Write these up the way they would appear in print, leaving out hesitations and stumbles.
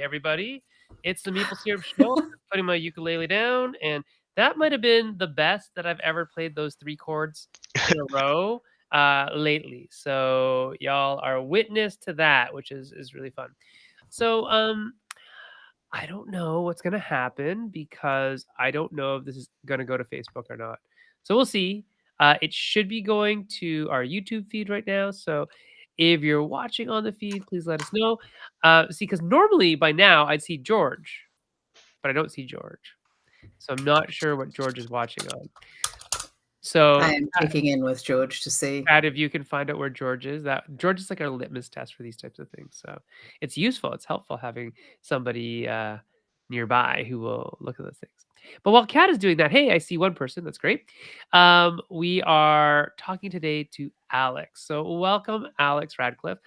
everybody. It's the Maple Syrup Show. I'm putting my ukulele down, and that might have been the best that I've ever played those three chords in a row lately. So y'all are witness to that, which is really fun. So I don't know what's gonna happen because I don't know if this is gonna go to Facebook or not. So we'll see. It should be going to our YouTube feed right now. So if you're watching on the feed, please let us know. See, because normally by now I'd see George, but I don't see George. So I'm not sure what George is watching on. I So am checking in with George to see. Pat, if you can find out where George is, that George is like our litmus test for these types of things. So it's useful. It's helpful having somebody nearby who will look at those things. But while Kat is doing that, hey, I see one person. That's great. We are talking today to Alex. So welcome, Alex Radcliffe.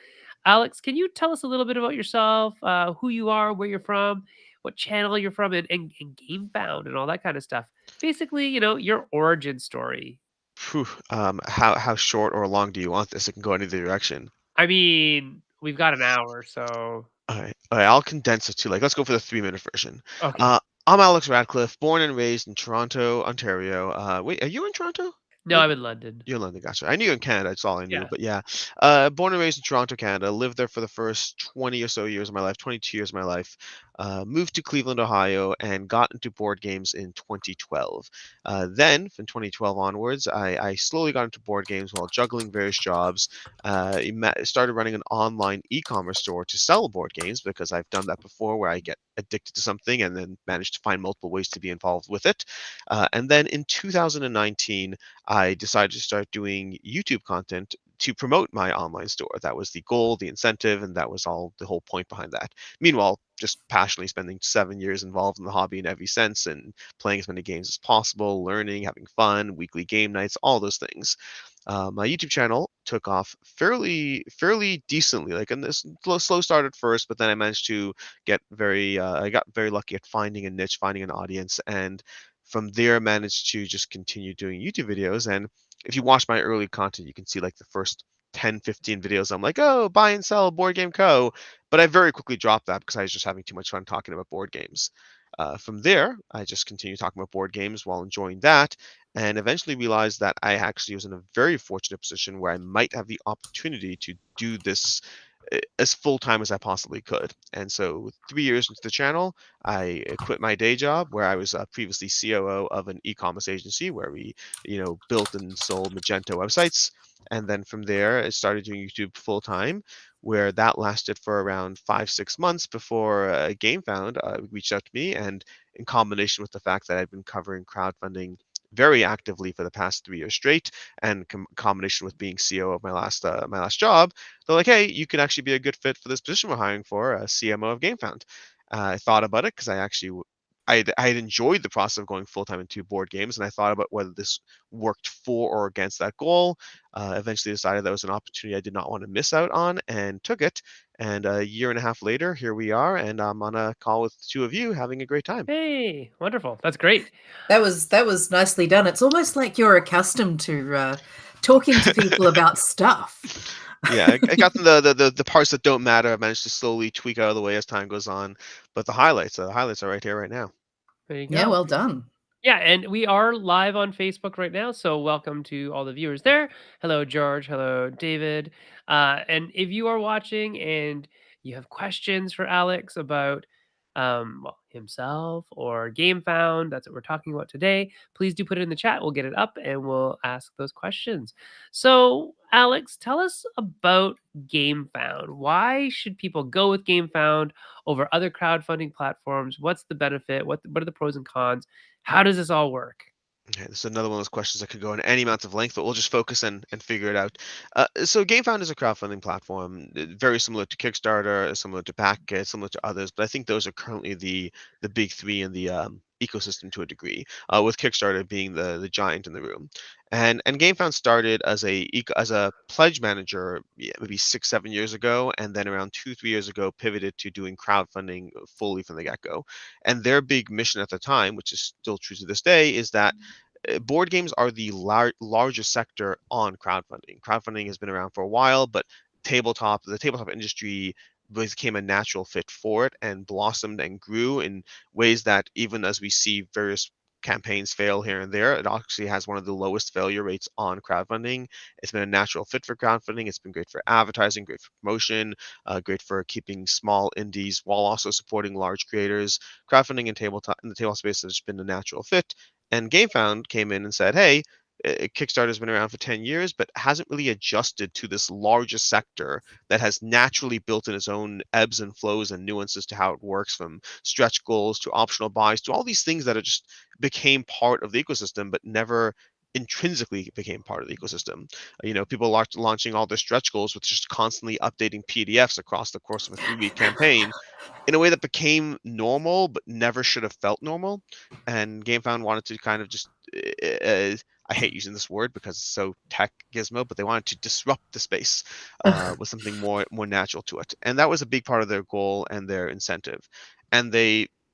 Alex, can you tell us a little bit about yourself, who you are, where you're from, what channel you're from, and Gamefound and all that kind of stuff? Basically, your origin story. Phew, how short or long do you want this? It can go in either direction. I mean, we've got an hour, so All right, I'll condense it to let's go for the 3 minute version. okay. Uh, I'm Alex Radcliffe, born and raised in Toronto, Ontario. Wait, are you in Toronto? No, I'm in London. You're in London, gotcha. I knew you in Canada. That's all I knew. Yeah. But yeah, born and raised in Toronto, Canada. Lived there for the first 20 or so years of my life, 22 years of my life. Moved to Cleveland, Ohio, and got into board games in 2012. Then, from 2012 onwards, I slowly got into board games while juggling various jobs. Started running an online e-commerce store to sell board games because I've done that before, where I get addicted to something and then manage to find multiple ways to be involved with it. And then in 2019. I decided to start doing YouTube content to promote my online store. That was the goal, the incentive, and that was all the whole point behind that. Meanwhile, just passionately spending 7 years involved in the hobby in every sense and playing as many games as possible, learning, having fun, weekly game nights, all those things. My YouTube channel took off fairly decently. Like, in this slow start at first, but then I managed to I got very lucky at finding a niche, finding an audience, and from there managed to just continue doing YouTube videos. And if you watch my early content, you can see like the first 10, 15 videos, I'm like, oh, buy and sell Board Game Co. But I very quickly dropped that because I was just having too much fun talking about board games. From there, I just continued talking about board games while enjoying that, and eventually realized that I actually was in a very fortunate position where I might have the opportunity to do this as full time as I possibly could. And so, 3 years into the channel, I quit my day job where I was previously COO of an e-commerce agency where we, built and sold Magento websites. And then from there, I started doing YouTube full time, where that lasted for around 5, 6 months before Gamefound reached out to me. And in combination with the fact that I'd been covering crowdfunding very actively for the past 3 years straight, and combination with being CEO of my last job, they're like, hey, you could actually be a good fit for this position we're hiring for, a CMO of Gamefound. I thought about it because I had enjoyed the process of going full time into board games, and I thought about whether this worked for or against that goal. Eventually decided that was an opportunity I did not want to miss out on, and took it. And a year and a half later, here we are, and I'm on a call with the two of you, having a great time. Hey, wonderful. That's great. That was nicely done. It's almost like you're accustomed to talking to people about stuff. Yeah, I got the parts that don't matter. I managed to slowly tweak out of the way as time goes on, but the highlights are right here, right now. There you Yeah, go. well done. Yeah, and we are live on Facebook right now, so welcome to all the viewers there. Hello, George. Hello, David. And if you are watching and you have questions for Alex about himself or Gamefound, that's what we're talking about today, please do put it in the chat. We'll get it up and we'll ask those questions. So, Alex, tell us about Gamefound. Why should people go with Gamefound over other crowdfunding platforms? What's the benefit? What are the pros and cons? How does this all work? Okay, this is another one of those questions that could go in any amount of length, but we'll just focus and figure it out. So Gamefound is a crowdfunding platform, very similar to Kickstarter, similar to Backit, similar to others, but I think those are currently the big three in the ecosystem to a degree, with Kickstarter being the giant in the room. And Gamefound started as a pledge manager, yeah, maybe 6, 7 years ago, and then around 2, 3 years ago pivoted to doing crowdfunding fully from the get-go. And their big mission at the time, which is still true to this day, is that board games are the largest sector on crowdfunding. Crowdfunding has been around for a while, but the tabletop industry became a natural fit for it and blossomed and grew in ways that, even as we see various campaigns fail here and there, it actually has one of the lowest failure rates on crowdfunding. It's been a natural fit for crowdfunding. It's been great for advertising, great for promotion, great for keeping small indies while also supporting large creators. Crowdfunding in the tabletop space has been a natural fit. And Gamefound came in and said, "Hey, Kickstarter's been around for 10 years, but hasn't really adjusted to this larger sector that has naturally built in its own ebbs and flows and nuances to how it works, from stretch goals to optional buys to all these things that are just became part of the ecosystem, but never intrinsically became part of the ecosystem. People launching all their stretch goals with just constantly updating PDFs across the course of a 3-week campaign in a way that became normal but never should have felt normal. And Gamefound wanted to kind of just, I hate using this word because it's so tech gizmo, but they wanted to disrupt the space with something more natural to it. And that was a big part of their goal and their incentive. And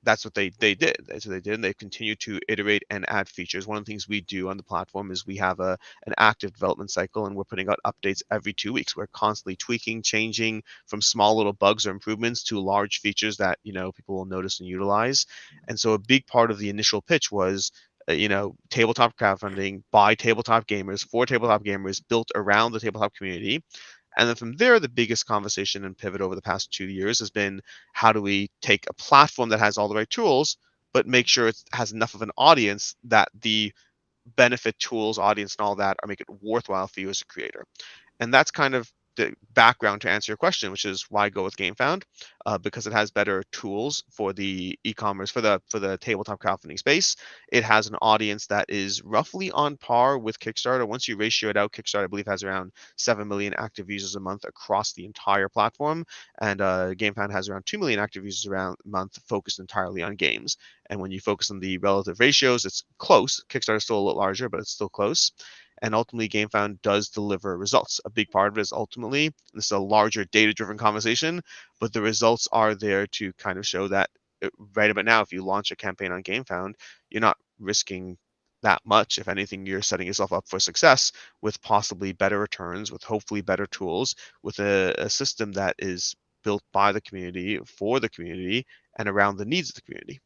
that's what they did. That's what they did. And they continue to iterate and add features. One of the things we do on the platform is we have an active development cycle, and we're putting out updates every 2 weeks. We're constantly tweaking, changing, from small little bugs or improvements to large features that people will notice and utilize. And so a big part of the initial pitch was, tabletop crowdfunding by tabletop gamers for tabletop gamers, built around the tabletop community. And then from there, the biggest conversation and pivot over the past 2 years has been, how do we take a platform that has all the right tools, but make sure it has enough of an audience that the benefit tools, audience, and all that are make it worthwhile for you as a creator. And that's kind of the background to answer your question, which is why go with Gamefound, because it has better tools for the e-commerce, for the tabletop crowdfunding space. It has an audience that is roughly on par with Kickstarter. Once you ratio it out, Kickstarter, I believe, has around 7 million active users a month across the entire platform, and Gamefound has around 2 million active users around a month, focused entirely on games. And when you focus on the relative ratios, it's close. Kickstarter is still a little larger, but it's still close. And ultimately, Gamefound does deliver results. A big part of it is, ultimately, this is a larger data-driven conversation, but the results are there to kind of show that, right about now, if you launch a campaign on Gamefound, you're not risking that much. If anything, you're setting yourself up for success with possibly better returns, with hopefully better tools, with a system that is built by the community, for the community, and around the needs of the community.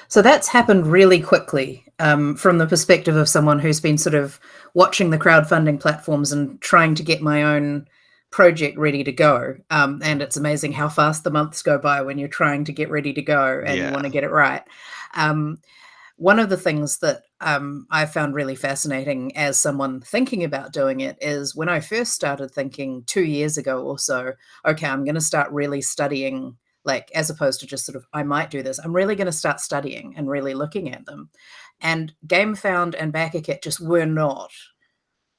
So that's happened really quickly, from the perspective of someone who's been sort of watching the crowdfunding platforms and trying to get my own project ready to go. And it's amazing how fast the months go by when you're trying to get ready to go and you Yeah. want to get it right. Um, One of the things that I found really fascinating as someone thinking about doing it is, when I first started thinking 2 years ago or so, okay, I'm going to start really studying, like, as opposed to just sort of, I might do this, I'm really going to start studying and really looking at them. And Gamefound and Backakit just were not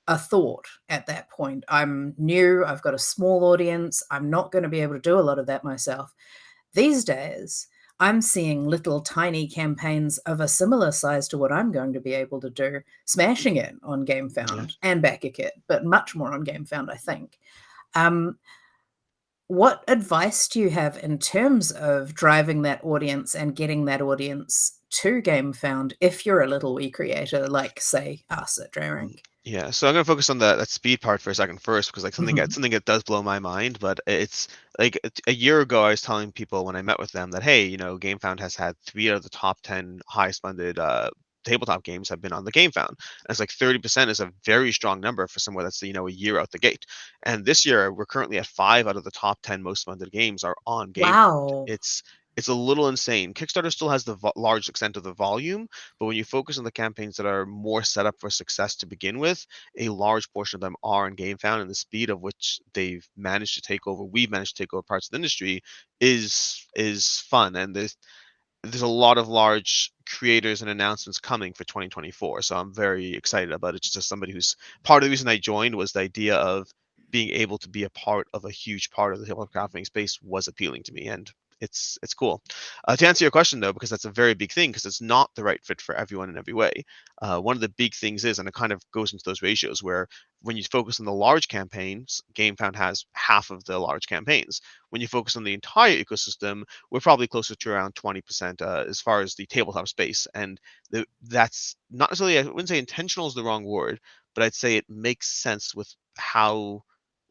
a thought at that point. I'm new, I've got a small audience, I'm not going to be able to do a lot of that myself. These days, I'm seeing little tiny campaigns of a similar size to what I'm going to be able to do, smashing it on Yeah. Gamefound and Backakit, but much more on Gamefound, I think. Um, what advice do you have in terms of driving that audience and getting that audience to Gamefound if you're a little wee creator, like, say, us at Drarink? Yeah, so I'm gonna focus on that speed part for a second first, because like Mhm. something that does blow my mind. But it's like, a year ago, I was telling people when I met with them that, hey, Gamefound has had 3 out of the top 10 highest funded tabletop games have been on the Gamefound. And it's like 30% is a very strong number for somewhere that's a year out the gate. And this year, we're currently at 5 out of the top 10 most funded games are on Gamefound. Wow. It's a little insane. Kickstarter still has the large extent of the volume, but when you focus on the campaigns that are more set up for success to begin with, a large portion of them are in Gamefound, and the speed of which we've managed to take over parts of the industry is fun. And there's a lot of large creators and announcements coming for 2024. So I'm very excited about it. Just as somebody who's, part of the reason I joined was the idea of being able to be a part of a huge part of the hip hop crowdfunding space was appealing to me, and it's cool. To answer your question, though, because that's a very big thing, because it's not the right fit for everyone in every way. One of the big things is, and it kind of goes into those ratios, where when you focus on the large campaigns, Gamefound has half of the large campaigns. When you focus on the entire ecosystem, we're probably closer to around 20% as far as the tabletop space. And that's not necessarily, I wouldn't say intentional is the wrong word, but I'd say it makes sense with how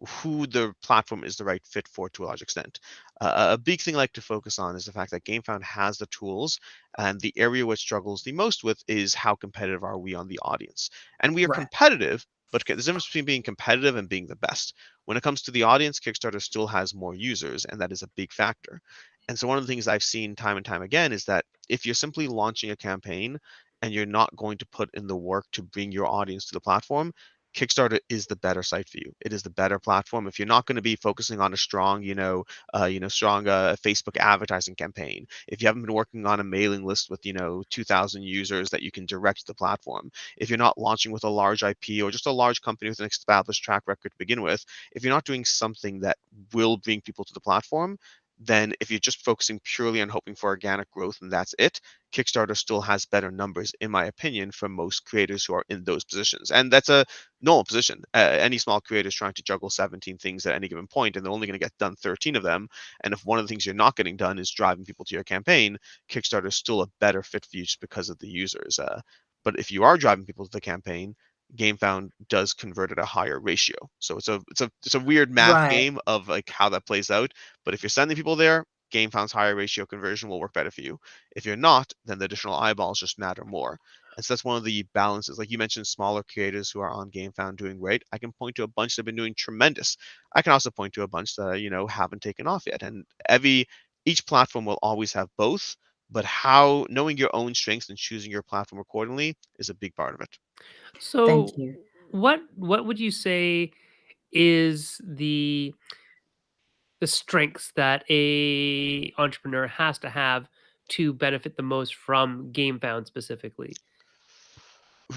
who the platform is the right fit for to a large extent. A big thing I like to focus on is the fact that GameFound has the tools, and the area which struggles the most with is how competitive are we on the audience. And we are Right. competitive, but there's a difference between being competitive and being the best. When it comes to the audience, Kickstarter still has more users, and that is a big factor. And so one of the things I've seen time and time again is that if you're simply launching a campaign and you're not going to put in the work to bring your audience to the platform, Kickstarter is the better site for you. It is the better platform. If you're not going to be focusing on a strong, strong Facebook advertising campaign, if you haven't been working on a mailing list with 2,000 users that you can direct to the platform, if you're not launching with a large IP or just a large company with an established track record to begin with, if you're not doing something that will bring people to the platform, then if you're just focusing purely on hoping for organic growth and that's it, Kickstarter still has better numbers, in my opinion, for most creators who are in those positions. And that's a normal position. Any small creator is trying to juggle 17 things at any given point, and they're only going to get done 13 of them. And if one of the things you're not getting done is driving people to your campaign, Kickstarter is still a better fit for you just because of the users. But if you are driving people to the campaign, Gamefound does convert at a higher ratio. So it's a weird math Right. game of like how that plays out. But if you're sending people there, Gamefound's higher ratio conversion will work better for you. If you're not, then the additional eyeballs just matter more. And so that's one of the balances. Like you mentioned, smaller creators who are on Gamefound doing great. I can point to a bunch that have been doing tremendous. I can also point to a bunch that haven't taken off yet. And each platform will always have both, but how knowing your own strengths and choosing your platform accordingly is a big part of it. Thank So, you. what would you say is the strengths that a entrepreneur has to have to benefit the most from GameFound specifically?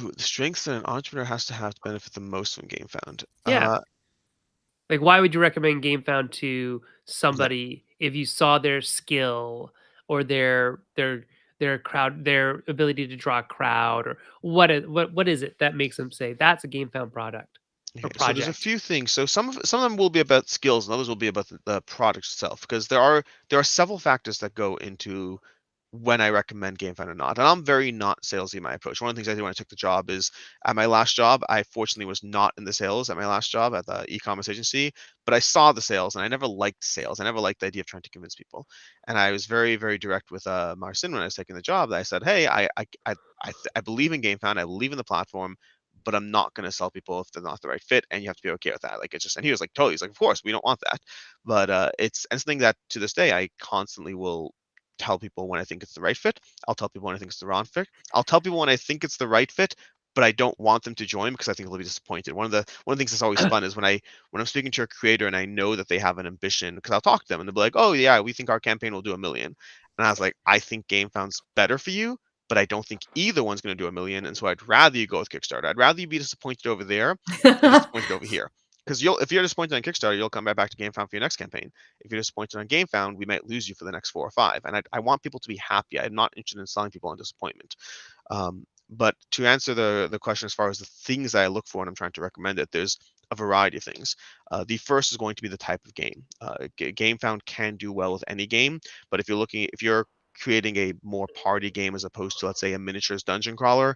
Ooh, the strengths that an entrepreneur has to have to benefit the most from Gamefound. Yeah. Like, why would you recommend GameFound to Yeah. somebody if you saw their skill or their ability to draw a crowd, or what is it that makes them say that's a GameFound product or Okay, so there's a project? few things. So some of them will be about skills, and others will be about the product itself, because there are several factors that go into when I recommend GameFund or not. And I'm very not salesy in my approach. One of the things I did when I took the job is at my last job, I fortunately was not in the sales at my last job at the e-commerce agency, but I saw the sales and I never liked sales. I never liked the idea of trying to convince people. And I was very, very direct with Marcin when I was taking the job. That I said, hey, I believe in GameFound, I believe in the platform, but I'm not going to sell people if they're not the right fit, and you have to be okay with that. Like it's just, and he was like, totally. He's like, of course, we don't want that, but it's something that to this day I constantly will tell people when I think it's the right fit. I'll tell people when I think it's the wrong fit. I'll tell people when I think it's the right fit, but I don't want them to join because I think they'll be disappointed. One of the things that's always fun is when I'm speaking to a creator and I know that they have an ambition, because I'll talk to them and they'll be like, "Oh yeah, we think our campaign will do 1 million," and I was like, "I think GameFound's better for you." But I don't think either one's going to do 1 million, and so I'd rather you go with Kickstarter. I'd rather you be disappointed over there than disappointed over here. Because if you're disappointed on Kickstarter, you'll come back to GameFound for your next campaign. If you're disappointed on GameFound, we might lose you for the next 4 or 5. And I want people to be happy. I'm not interested in selling people on disappointment. But to answer the question as far as the things that I look for when I'm trying to recommend it, there's a variety of things. The first is going to be the type of game. GameFound can do well with any game, but if you're creating a more party game as opposed to, let's say, a miniatures dungeon crawler,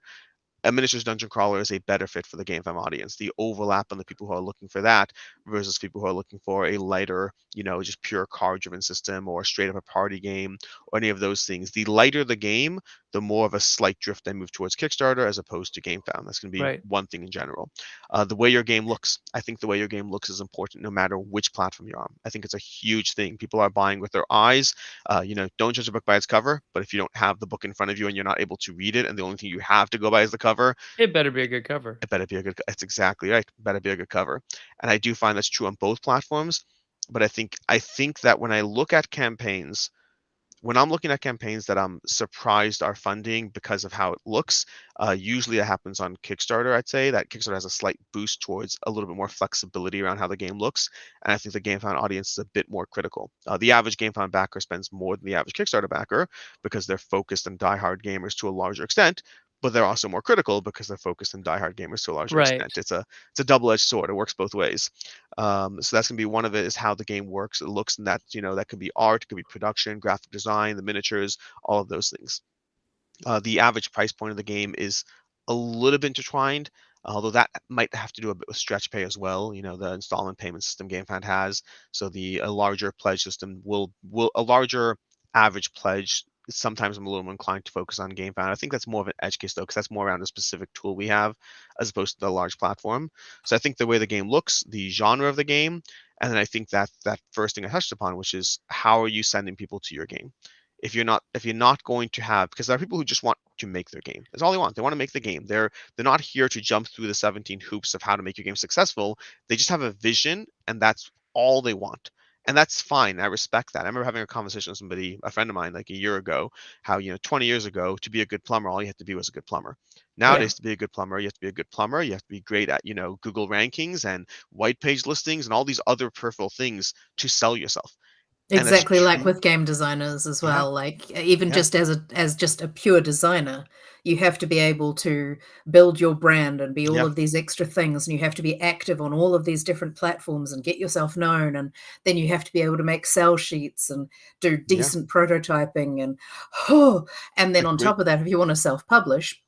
a miniatures dungeon crawler is a better fit for the game fam audience. The overlap on the people who are looking for that versus people who are looking for a lighter, just pure card driven system or straight up a party game or any of those things. The lighter the game, the more of a slight drift I move towards Kickstarter as opposed to game fam. That's going to be Right. one thing in general. The way your game looks. I think the way your game looks is important no matter which platform you're on. I think it's a huge thing. People are buying with their eyes. Don't judge a book by its cover, but if you don't have the book in front of you and you're not able to read it, and the only thing you have to go by is the cover, It better be a good cover. it better be a good. That's exactly right. It better be a good cover, and I do find that's true on both platforms. But I think that when I'm looking at campaigns that I'm surprised are funding because of how it looks, usually that happens on Kickstarter. I'd say that Kickstarter has a slight boost towards a little bit more flexibility around how the game looks, and I think the GameFound audience is a bit more critical. The average GameFound backer spends more than the average Kickstarter backer because they're focused on diehard gamers to a larger extent, but they're also more critical because they're focused on diehard gamers to a larger extent. Right. It's a double-edged sword. It works both ways. So that's gonna be one of it is how the game works. It looks, and that could be art, it could be production, graphic design, the miniatures, all of those things. The average price point of the game is a little bit intertwined. although that might have to do a bit with stretch pay as well. The installment payment system Gamefound has, so a larger pledge system will a larger average pledge. Sometimes I'm a little more inclined to focus on Gamefound. I think that's more of an edge case though, because that's more around a specific tool we have as opposed to the large platform. So I think the way the game looks, the genre of the game, and then I think that first thing I touched upon, which is how are you sending people to your game? If you're not going to have, because there are people who just want to make their game. That's all they want. They want to make the game. They're not here to jump through the 17 hoops of how to make your game successful. They just have a vision, and that's all they want. And that's fine. I respect that. I remember having a conversation with somebody, a friend of mine, like a year ago, how 20 years ago, to be a good plumber, all you had to be was a good plumber. Yeah, Nowadays, to be a good plumber, you have to be a good plumber. You have to be great at, Google rankings and white page listings and all these other peripheral things to sell yourself. And that's exactly like true. with game designers as Yeah. well. Like even Yeah. just as just a pure designer, you have to be able to build your brand and be all Yeah. of these extra things, and you have to be active on all of these different platforms and get yourself known, and then you have to be able to make sell sheets and do Yeah. decent prototyping and oh, and A then on great top of that, if you want to self-publish,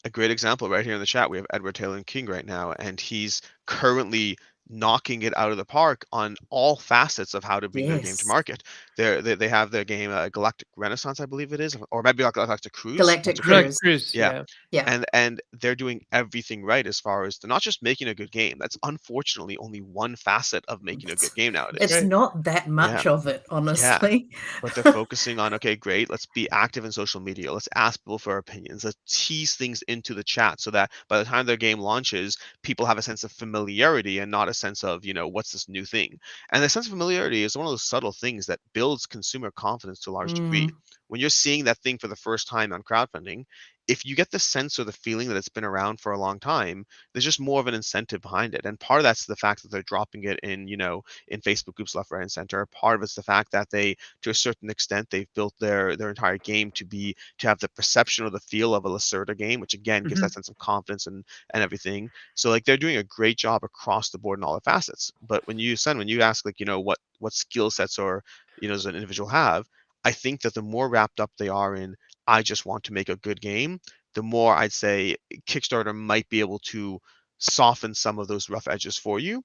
a great example right here in the chat. We have Edward Taylor King right now, and he's currently knocking it out of the park on all facets of how to bring their game to yes, market. They have their game Galactic Renaissance, I believe it is, or maybe Galactic Cruise. Galactic Galactic Cruise. Correct, Cruise. Cruise, Yeah. yeah. Yeah, And they're doing everything right as far as they're not just making a good game. That's unfortunately only one facet of making a good game That's nowadays. it's right. not that Yeah. much of it, Yeah. honestly. But they're focusing on, okay, great, let's be active in social media. Let's ask people for opinions. Let's tease things into the chat so that by the time their game launches, people have a sense of familiarity and not a sense of, what's this new thing. And the sense of familiarity is one of those subtle things that builds consumer confidence to a large degree. Mm, When you're seeing that thing for the first time on crowdfunding, if you get the sense or the feeling that it's been around for a long time, there's just more of an incentive behind it. And part of that's the fact that they're dropping it in Facebook groups left, right, and center. Part of it's the fact that to a certain extent, they've built their entire game to have the perception or the feel of a Lacerda game, which again gives that mhm. sense of confidence and everything. So like they're doing a great job across the board in all the facets. But when you ask like what skill sets or does an individual have, I think that the more wrapped up they are in I just want to make a good game, the more I'd say Kickstarter might be able to soften some of those rough edges for you.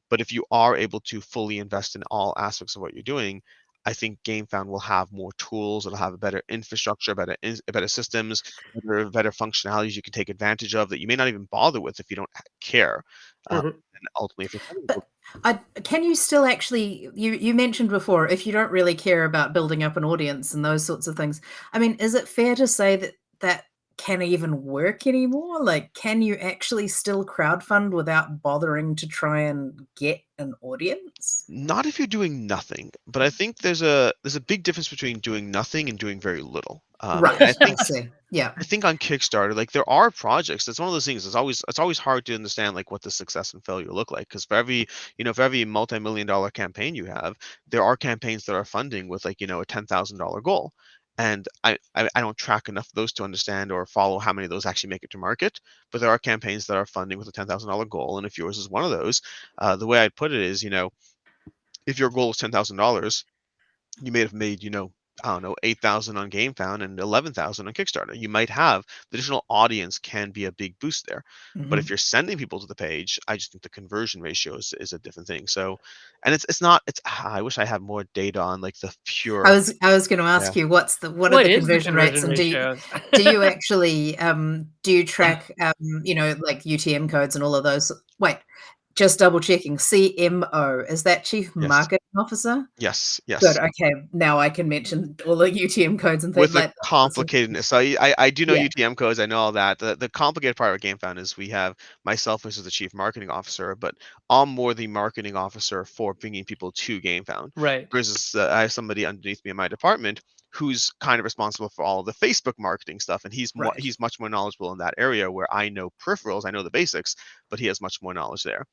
But if you are able to fully invest in all aspects of what you're doing, I think GameFound will have more tools. It'll have a better infrastructure, better systems, better functionalities you can take advantage of that you may not even bother with if you don't care. Mhm. And ultimately, if you're telling But people, can you still actually you mentioned before, if you don't really care about building up an audience and those sorts of things, I mean, is it fair to say that that can even work anymore? Like, can you actually still crowdfund without bothering to try and get an audience? not if you're doing nothing, but I think there's a big difference between doing nothing and doing very little. And Right, I see. Yeah. I think on Kickstarter, like there are projects. It's one of those things. It's always hard to understand like what the success and failure look like because for every multi-million-dollar campaign you have, there are campaigns that are funding with like a $10,000 goal. And I don't track enough of those to understand or follow how many of those actually make it to market. But there are campaigns that are funding with a $10,000 goal, and if yours is one of those, the way I'd put it is, if your goal is $10,000, you may have made, I don't know, 8,000 on GameFound and 11,000 on Kickstarter. You might have the additional audience can be a big boost there. But if Mhm. you're sending people to the page, I just think the conversion ratio is a different thing. So, and it's not, I wish I had more data on like the pure, I was gonna yeah, ask you what are What the is the conversion rates, conversion and ratio? do you actually, do you track, like UTM codes and all of those? Wait, just double checking, CMO, is that Chief yes, Marketing Officer? yes, Good, yes. okay, now I can mention all the UTM codes and things With the like that. complicatedness. So I do know Yeah, UTM codes, I know all that. The complicated part of GameFound is we have myself as the chief marketing officer, but I'm more the marketing officer for bringing people to GameFound. Right. Versus I have somebody underneath me in my department who's kind of responsible for all the Facebook marketing stuff, and right. he's much more knowledgeable in that area where I know peripherals, I know the basics, but he has much more knowledge there.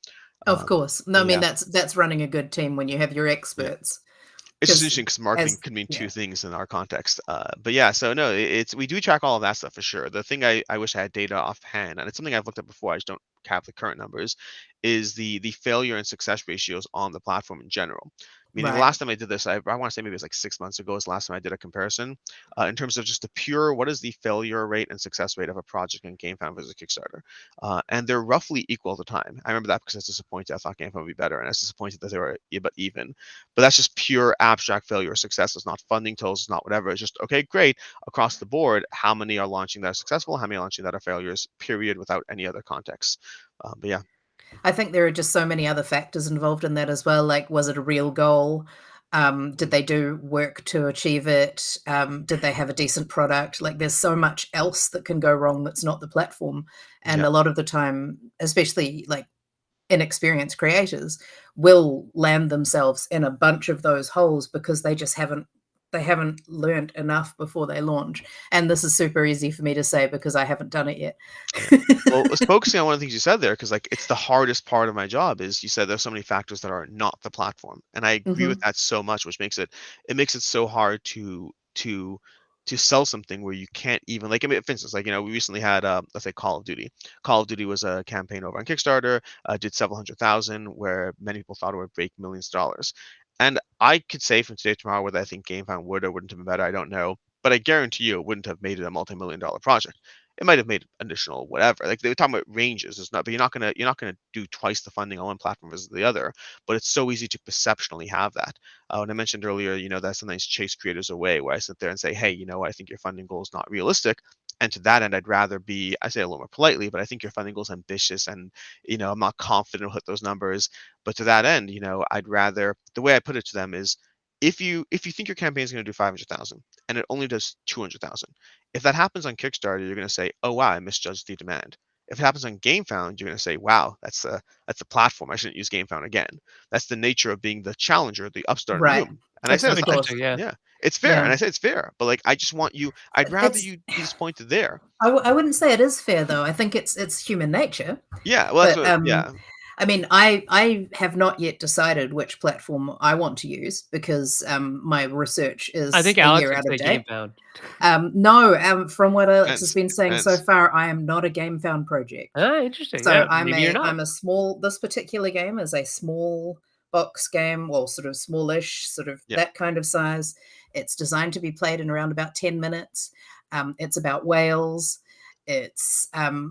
Of Um, course. No, but I mean, yeah, that's running a good team when you have your yeah. experts, It's just 'cause interesting because marketing as could mean two yeah. things in our context. But yeah, so no, it's we do track all of that stuff for sure. The thing I wish I had data offhand, and it's something I've looked at before, I just don't have the current numbers, is the failure and success ratios on the platform in general. Meaning the Right. last time I did this, I want to say maybe it was like 6 months ago is the last time I did a comparison in terms of just the pure what is the failure rate and success rate of a project in GameFound versus Kickstarter, and they're roughly equal at the time. I remember that because I was disappointed. I thought GameFound would be better, and I was disappointed that they were but even. But that's just pure abstract failure or success. It's not funding totals. It's not whatever. It's just okay, great across the board. How many are launching that are successful? How many are launching that are failures? Period, without any other context. But yeah. I think there are just so many other factors involved in that as well. Like, was it a real goal? Did they do work to achieve it? Did they have a decent product? Like, there's so much else that can go wrong that's not the platform. And Yeah. a lot of the time, especially like inexperienced creators, will land themselves in a bunch of those holes because they haven't learned enough before they launch. And this is super easy for me to say because I haven't done it yet. Yeah. Well, let's focusing on one of the things you said there, because like it's the hardest part of my job is you said there's so many factors that are not the platform, and I agree with Mhm. that so much, which makes it so hard to sell something where you can't even like I mean, for instance, like we recently had let's say Call of Duty. Call of Duty was a campaign over on Kickstarter, did several hundred thousand, where many people thought it would break millions of dollars. And I could say from today to tomorrow whether I think GameFound would or wouldn't have been better, I don't know. But I guarantee you it wouldn't have made it a multi-million dollar project. It might have made additional whatever. Like they were talking about ranges. It's not, but you're not gonna do twice the funding on one platform versus the other. But it's so easy to perceptionally have that. When I mentioned earlier, that sometimes chase creators away, where I sit there and say, hey, I think your funding goal is not realistic. And to that end, I'd rather be, I say a little more politely, but I think your funding goal is ambitious, and I'm not confident I'll hit those numbers. But to that end, I'd rather the way I put it to them is, if you think your campaign is going to do 500,000 and it only does 200,000, if that happens on Kickstarter, you're going to say, "Oh wow, I misjudged the demand." If it happens on Gamefound, you're going to say, "Wow, that's a platform. I shouldn't use Gamefound again." That's the nature of being the challenger, the upstart in the Right. room. And I say, I That's Of think that's course. interesting, yeah. yeah, it's fair, and Yeah. I say it's fair. But like, I just want you. I'd rather It's you be disappointed there. I wouldn't say it is fair though. I think it's human nature. Yeah, well, that's But what. Yeah, I mean, I have not yet decided which platform I want to use because my research I is think a Alex year would out of say date. Gamefound. No, from what Alex has depends. been It saying so depends. far, I am not a Gamefound project. Ah, interesting, So yeah, maybe you're not. I'm a small. This particular game is a small box game, well, sort of smallish, sort of Yeah, that kind of size. It's designed to be played in around about 10 minutes. It's about whales. It's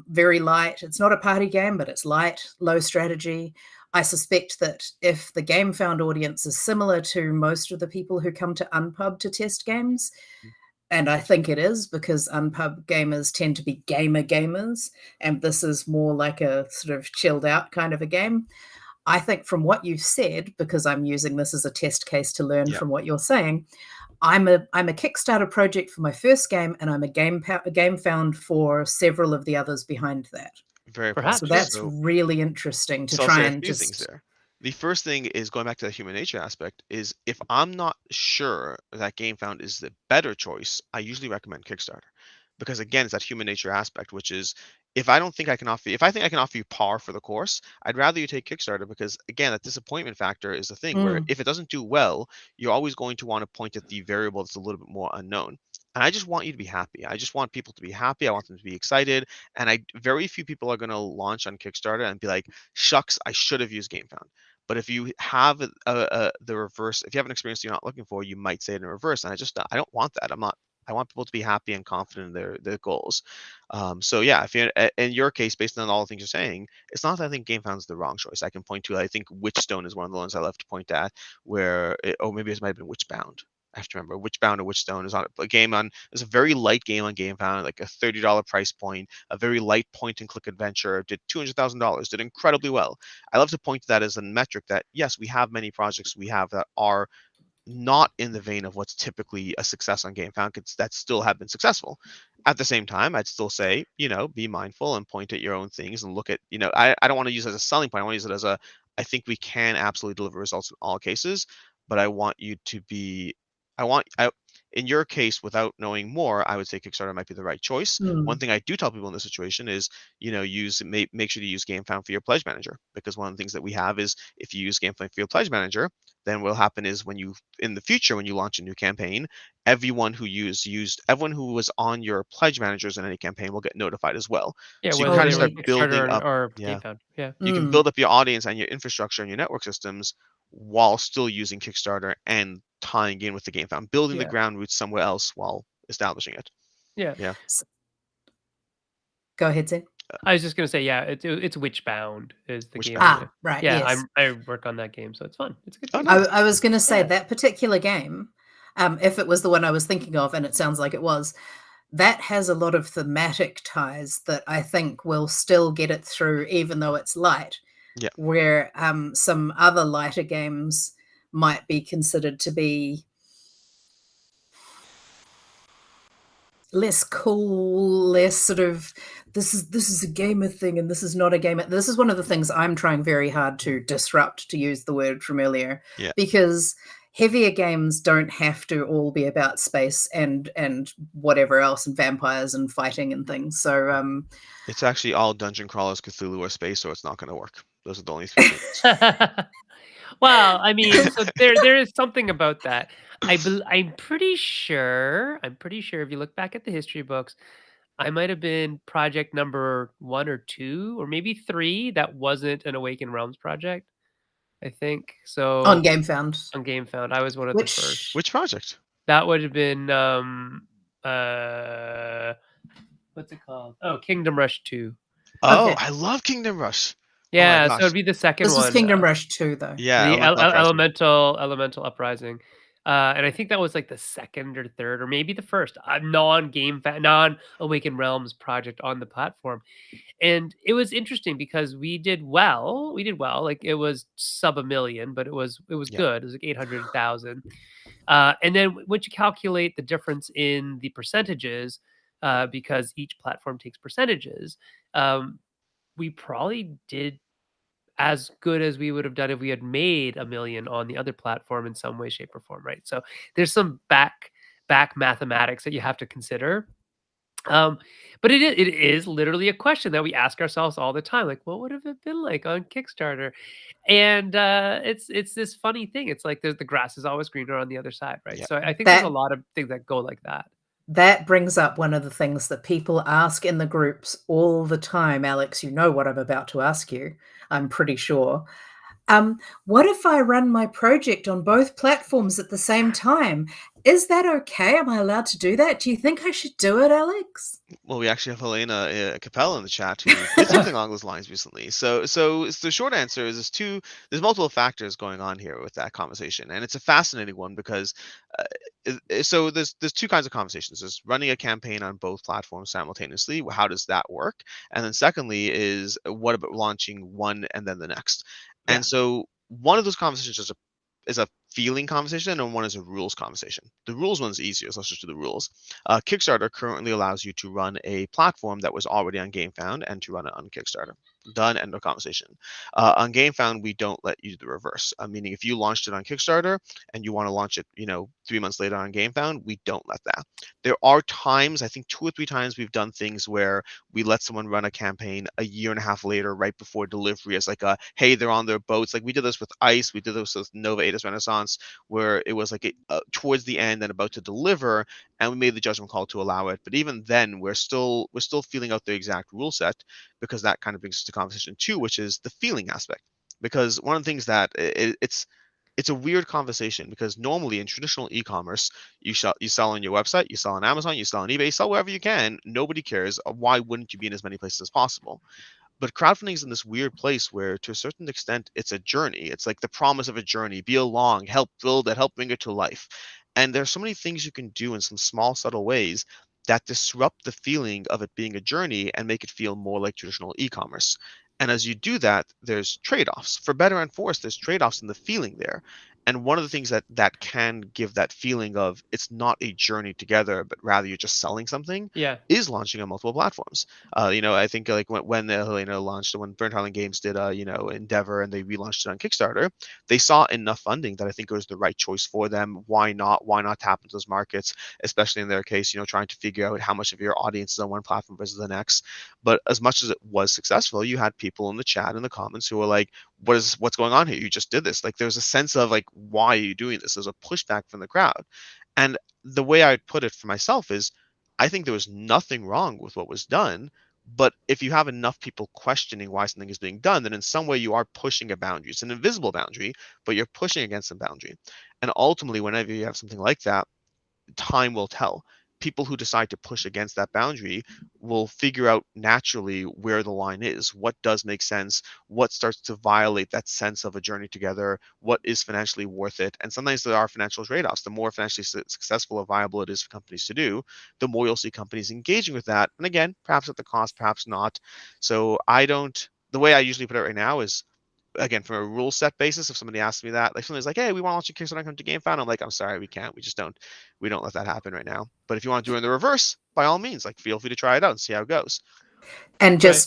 very light. It's not a party game, but it's light, low strategy. I suspect that if the Game Found audience is similar to most of the people who come to Unpub to test games, and I think it is because Unpub gamers tend to be gamer gamers, and this is more like a sort of chilled out kind of a game. I think from what you've said, because I'm using this as a test case to learn yeah, from what you're saying, I'm a Kickstarter project for my first game, and I'm a game found for several of the others behind that. very So Perhaps, probably. yeah. that's So really interesting to So I'll try say a and few things just there. The first thing is going back to the human nature aspect is if I'm not sure that Gamefound is the better choice, I usually recommend Kickstarter. Because again, it's that human nature aspect, which is if I think I can offer you par for the course, I'd rather you take Kickstarter because again, that disappointment factor is the thing where Mm, if it doesn't do well, you're always going to want to point at the variable that's a little bit more unknown. And I just want you to be happy. I just want people to be happy. I want them to be excited. And I very few people are going to launch on Kickstarter and be like, shucks, I should have used GameFound. But if you have the reverse, if you have an experience you're not looking for, you might say it in reverse. And I don't want that. I'm not. I want people to be happy and confident in their goals. So yeah, if you in your case, based on all the things you're saying, it's not that I think GameFound's the wrong choice. I can point to. I think Witchstone is one of the ones I love to point at, or maybe it might have been Witchbound. I have to remember Witchbound or Witchstone is on a game on. It's a very light game on GameFound, like a $30 price point, a very light point and click adventure. Did $200,000, did incredibly well. I love to point to that as a metric that yes, we have many projects we have that are not in the vein of what's typically a success on GameFound that still have been successful. At the same time, I'd still say, be mindful and point at your own things and look at, I don't want to use it as a selling point. I want to use it as I think we can absolutely deliver results in all cases, but I want you to be, in your case, without knowing more, I would say Kickstarter might be the right choice. One mm. thing I do tell people in this situation is, make sure to use GameFound for your pledge manager, because one of the things that we have is if you use GameFound for your pledge manager, then what'll happen is in the future when you launch a new campaign, everyone who was on your pledge managers in any campaign will get notified as well. Yeah, So you can whether Oh, kind of they were start really? building Kickstarter up, or yeah. Gamefound, yeah. You can Mm. build up your audience and your infrastructure and your network systems while still using Kickstarter and tying in with the Gamefound, building the Yeah. ground roots somewhere else while establishing it. Yeah. Yeah. Go ahead, Zen. I was just gonna say, yeah, it's Witchbound is the game Wishbound. I'm Yeah. doing. Right, Yeah, yes. I work on that game, so it's fun. It's a good Oh, game. nice. I was going to say Yeah. that particular game, if it was the one I was thinking of, and it sounds like it was, that has a lot of thematic ties that I think will still get it through, even though it's light. Yeah. Where some other lighter games might be considered to be less cool, less sort of this is a gamer thing and this is not a gamer. This is one of the things I'm trying very hard to disrupt, to use the word from earlier, Yeah. because heavier games don't have to all be about space and whatever else, and vampires and fighting and things. So It's actually all dungeon crawlers, Cthulhu, or space, so it's not going to work. Those are the only three things. Well, I mean, so there is something about that. I'm pretty sure if you look back at the history books, I might have been project number 1 or 2 or maybe 3 that wasn't an Awakened Realms project, I think. on So Gamefound, on Gamefound, I was one of the first. which Which project? That would have been uh what's it called? Oh, Kingdom Rush 2. Oh, okay, I love Kingdom Rush. Oh my Yeah, so it'd gosh. be the second this was one. Kingdom Rush 2 though. Yeah, The Elemental Uprising. elemental uprising, and I think that was like the second or third or maybe the first non Awakened Realms project on the platform, and it was interesting because we did well. We did well. Like it was sub a million, but it was Yeah. good. It was like 800,000. And then once you calculate the difference in the percentages, because each platform takes percentages, we probably did as good as we would have done if we had made a million on the other platform in some way, shape, or form, right? So there's some back mathematics that you have to consider. Um, but it is literally a question that we ask ourselves all the time, like, what would have it been like on Kickstarter? And it's this funny thing. It's like the grass is always greener on the other side, right? Yeah. So I think there's a That lot of things that go like that. That brings up one of the things that people ask in the groups all the time. Alex, you know what I'm about to ask you, I'm pretty sure. What if I run my project on both platforms at the same time? Is that okay? Am I allowed to do that? Do you think I should do it, Alex? Well, we actually have Helena Capella in the chat who did something along those lines recently. So the short answer is there's multiple factors going on here with that conversation, and it's a fascinating one because so there's two kinds of conversations. There's running a campaign on both platforms simultaneously. How does that work? And then secondly is what about launching one and then the next? Yeah. And so one of those conversations is a feeling conversation and one is a rules conversation. The rules one's easier, so let's just do the rules. Kickstarter currently allows you to run a platform that was already on Gamefound and to run it on Kickstarter. Done, end of conversation. On Gamefound, we don't let you do the reverse. Meaning, if you launched it on Kickstarter and you want to launch it, 3 months later on Gamefound, we don't let that. There are times, I think 2 or 3 times, we've done things where we let someone run a campaign a year and a half later, right before delivery, as like hey, they're on their boats. Like we did this with Ice, we did this with Nova Atis Renaissance, where it was like towards the end and about to deliver, and we made the judgment call to allow it. But even then, we're still feeling out the exact rule set, because that kind of brings us to conversation two, which is the feeling aspect. Because one of the things that it's a weird conversation, because normally in traditional e-commerce, you sell on your website, you sell on Amazon, you sell on eBay, you sell wherever you can. Nobody cares. Why wouldn't you be in as many places as possible? But crowdfunding is in this weird place where, to a certain extent, it's a journey. It's like the promise of a journey. Be along, help build it, help bring it to life. And there's so many things you can do in some small, subtle ways that disrupt the feeling of it being a journey and make it feel more like traditional e-commerce. And as you do that, there's trade-offs. For better and for worse, there's trade-offs in the feeling there. And one of the things that can give that feeling of it's not a journey together, but rather you're just selling something, Yeah. is launching on multiple platforms. I think like when Helena launched, when Burnt Island Games did Endeavor, and they relaunched it on Kickstarter, they saw enough funding that I think it was the right choice for them. Why not? Why not tap into those markets, especially in their case, trying to figure out how much of your audience is on one platform versus the next. But as much as it was successful, you had people in the chat, in the comments, who were like, what's going on here? You just did this. Like there's a sense of like, why are you doing this? There's a pushback from the crowd. And the way I would put it for myself is, I think there was nothing wrong with what was done, But if you have enough people questioning why something is being done, then in some way you are pushing a boundary. It's an invisible boundary, but you're pushing against a boundary. And ultimately, whenever you have something like that, time will tell. People who decide to push against that boundary will figure out naturally where the line is, what does make sense, what starts to violate that sense of a journey together, what is financially worth it. And sometimes there are financial trade-offs. The more financially successful or viable it is for companies to do, the more you'll see companies engaging with that. And again, perhaps at the cost, perhaps not. So the way I usually put it right now is, again, from a rule set basis, if somebody asks me that, like somebody's like, "Hey, we want to launch a Kickstarter, come to Gamefound," I'm like, "I'm sorry, we can't. We don't let that happen right now. But if you want to do it in the reverse, by all means, like feel free to try it out and see how it goes." And Right.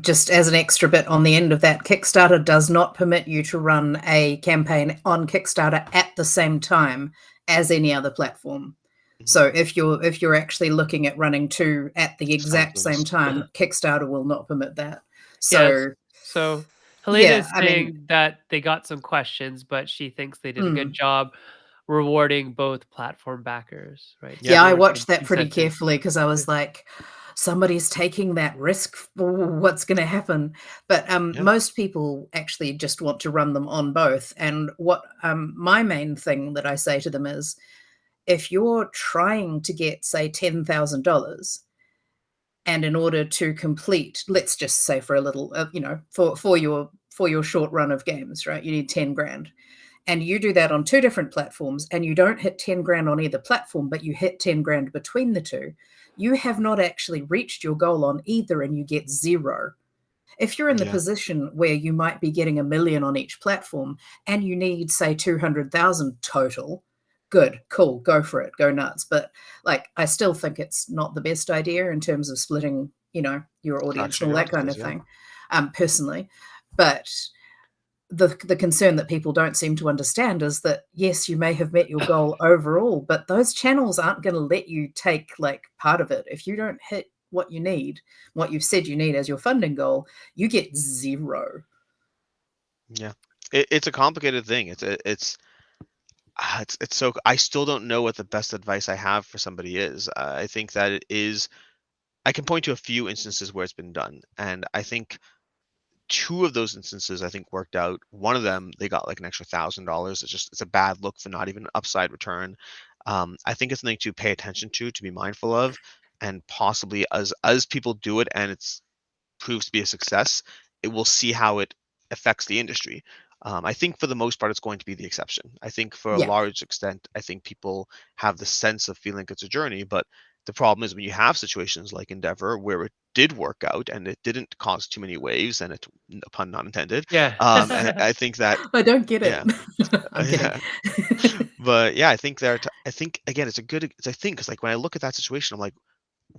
just as an extra bit on the end of that, Kickstarter does not permit you to run a campaign on Kickstarter at the same time as any other platform. Mhm. So if you're actually looking at running two at the exact same Simultaneous. time, Kickstarter will not permit that. Yes. So So Helena yeah, is I mean, saying that they got some questions, but she thinks they did a good mm, job rewarding both platform backers, right? So Yeah. yeah, I everyone watched should that pretty incentive. carefully because I Yeah. was like, somebody's taking that risk. What's going to happen? But Yeah. most people actually just want to run them on both. And what my main thing that I say to them is, if you're trying to get, say, $10,000, and in order to complete, let's just say for a little, for your short run of games, right, you need 10 grand, and you do that on two different platforms and you don't hit 10 grand on either platform, but you hit 10 grand between the two, you have not actually reached your goal on either and you get zero. If you're in the Yeah. position where you might be getting 1 million on each platform and you need, say, 200,000 total, good, cool, go for it, go nuts. But like, I still think it's not the best idea in terms of splitting, your audience Fracturing and all your that kind audiences. of Yeah. thing, personally. But the concern that people don't seem to understand is that yes, you may have met your goal overall, but those channels aren't going to let you take like part of it. If you don't hit what you need, what you've said you need as your funding goal, you get zero. Yeah. It's a complicated thing. It's so, I still don't know what the best advice I have for somebody is. I think that it is. I can point to a few instances where it's been done, and I think two of those instances I think worked out. One of them, they got like an extra $1,000. It's a bad look for not even an upside return. I think it's something to pay attention to be mindful of, and possibly as people do it and it's proves to be a success, it will see how it affects the industry. I think for the most part, it's going to be the exception. I think for a Yeah, large extent, I think people have the sense of feeling it's a journey, but the problem is when you have situations like Endeavor where it did work out and it didn't cause too many waves, and it, pun not intended. Yeah. And I think that, I don't get it. yeah, I'm kidding. yeah, but yeah, I think that I think again, it's a thing because like when I look at that situation, I'm like,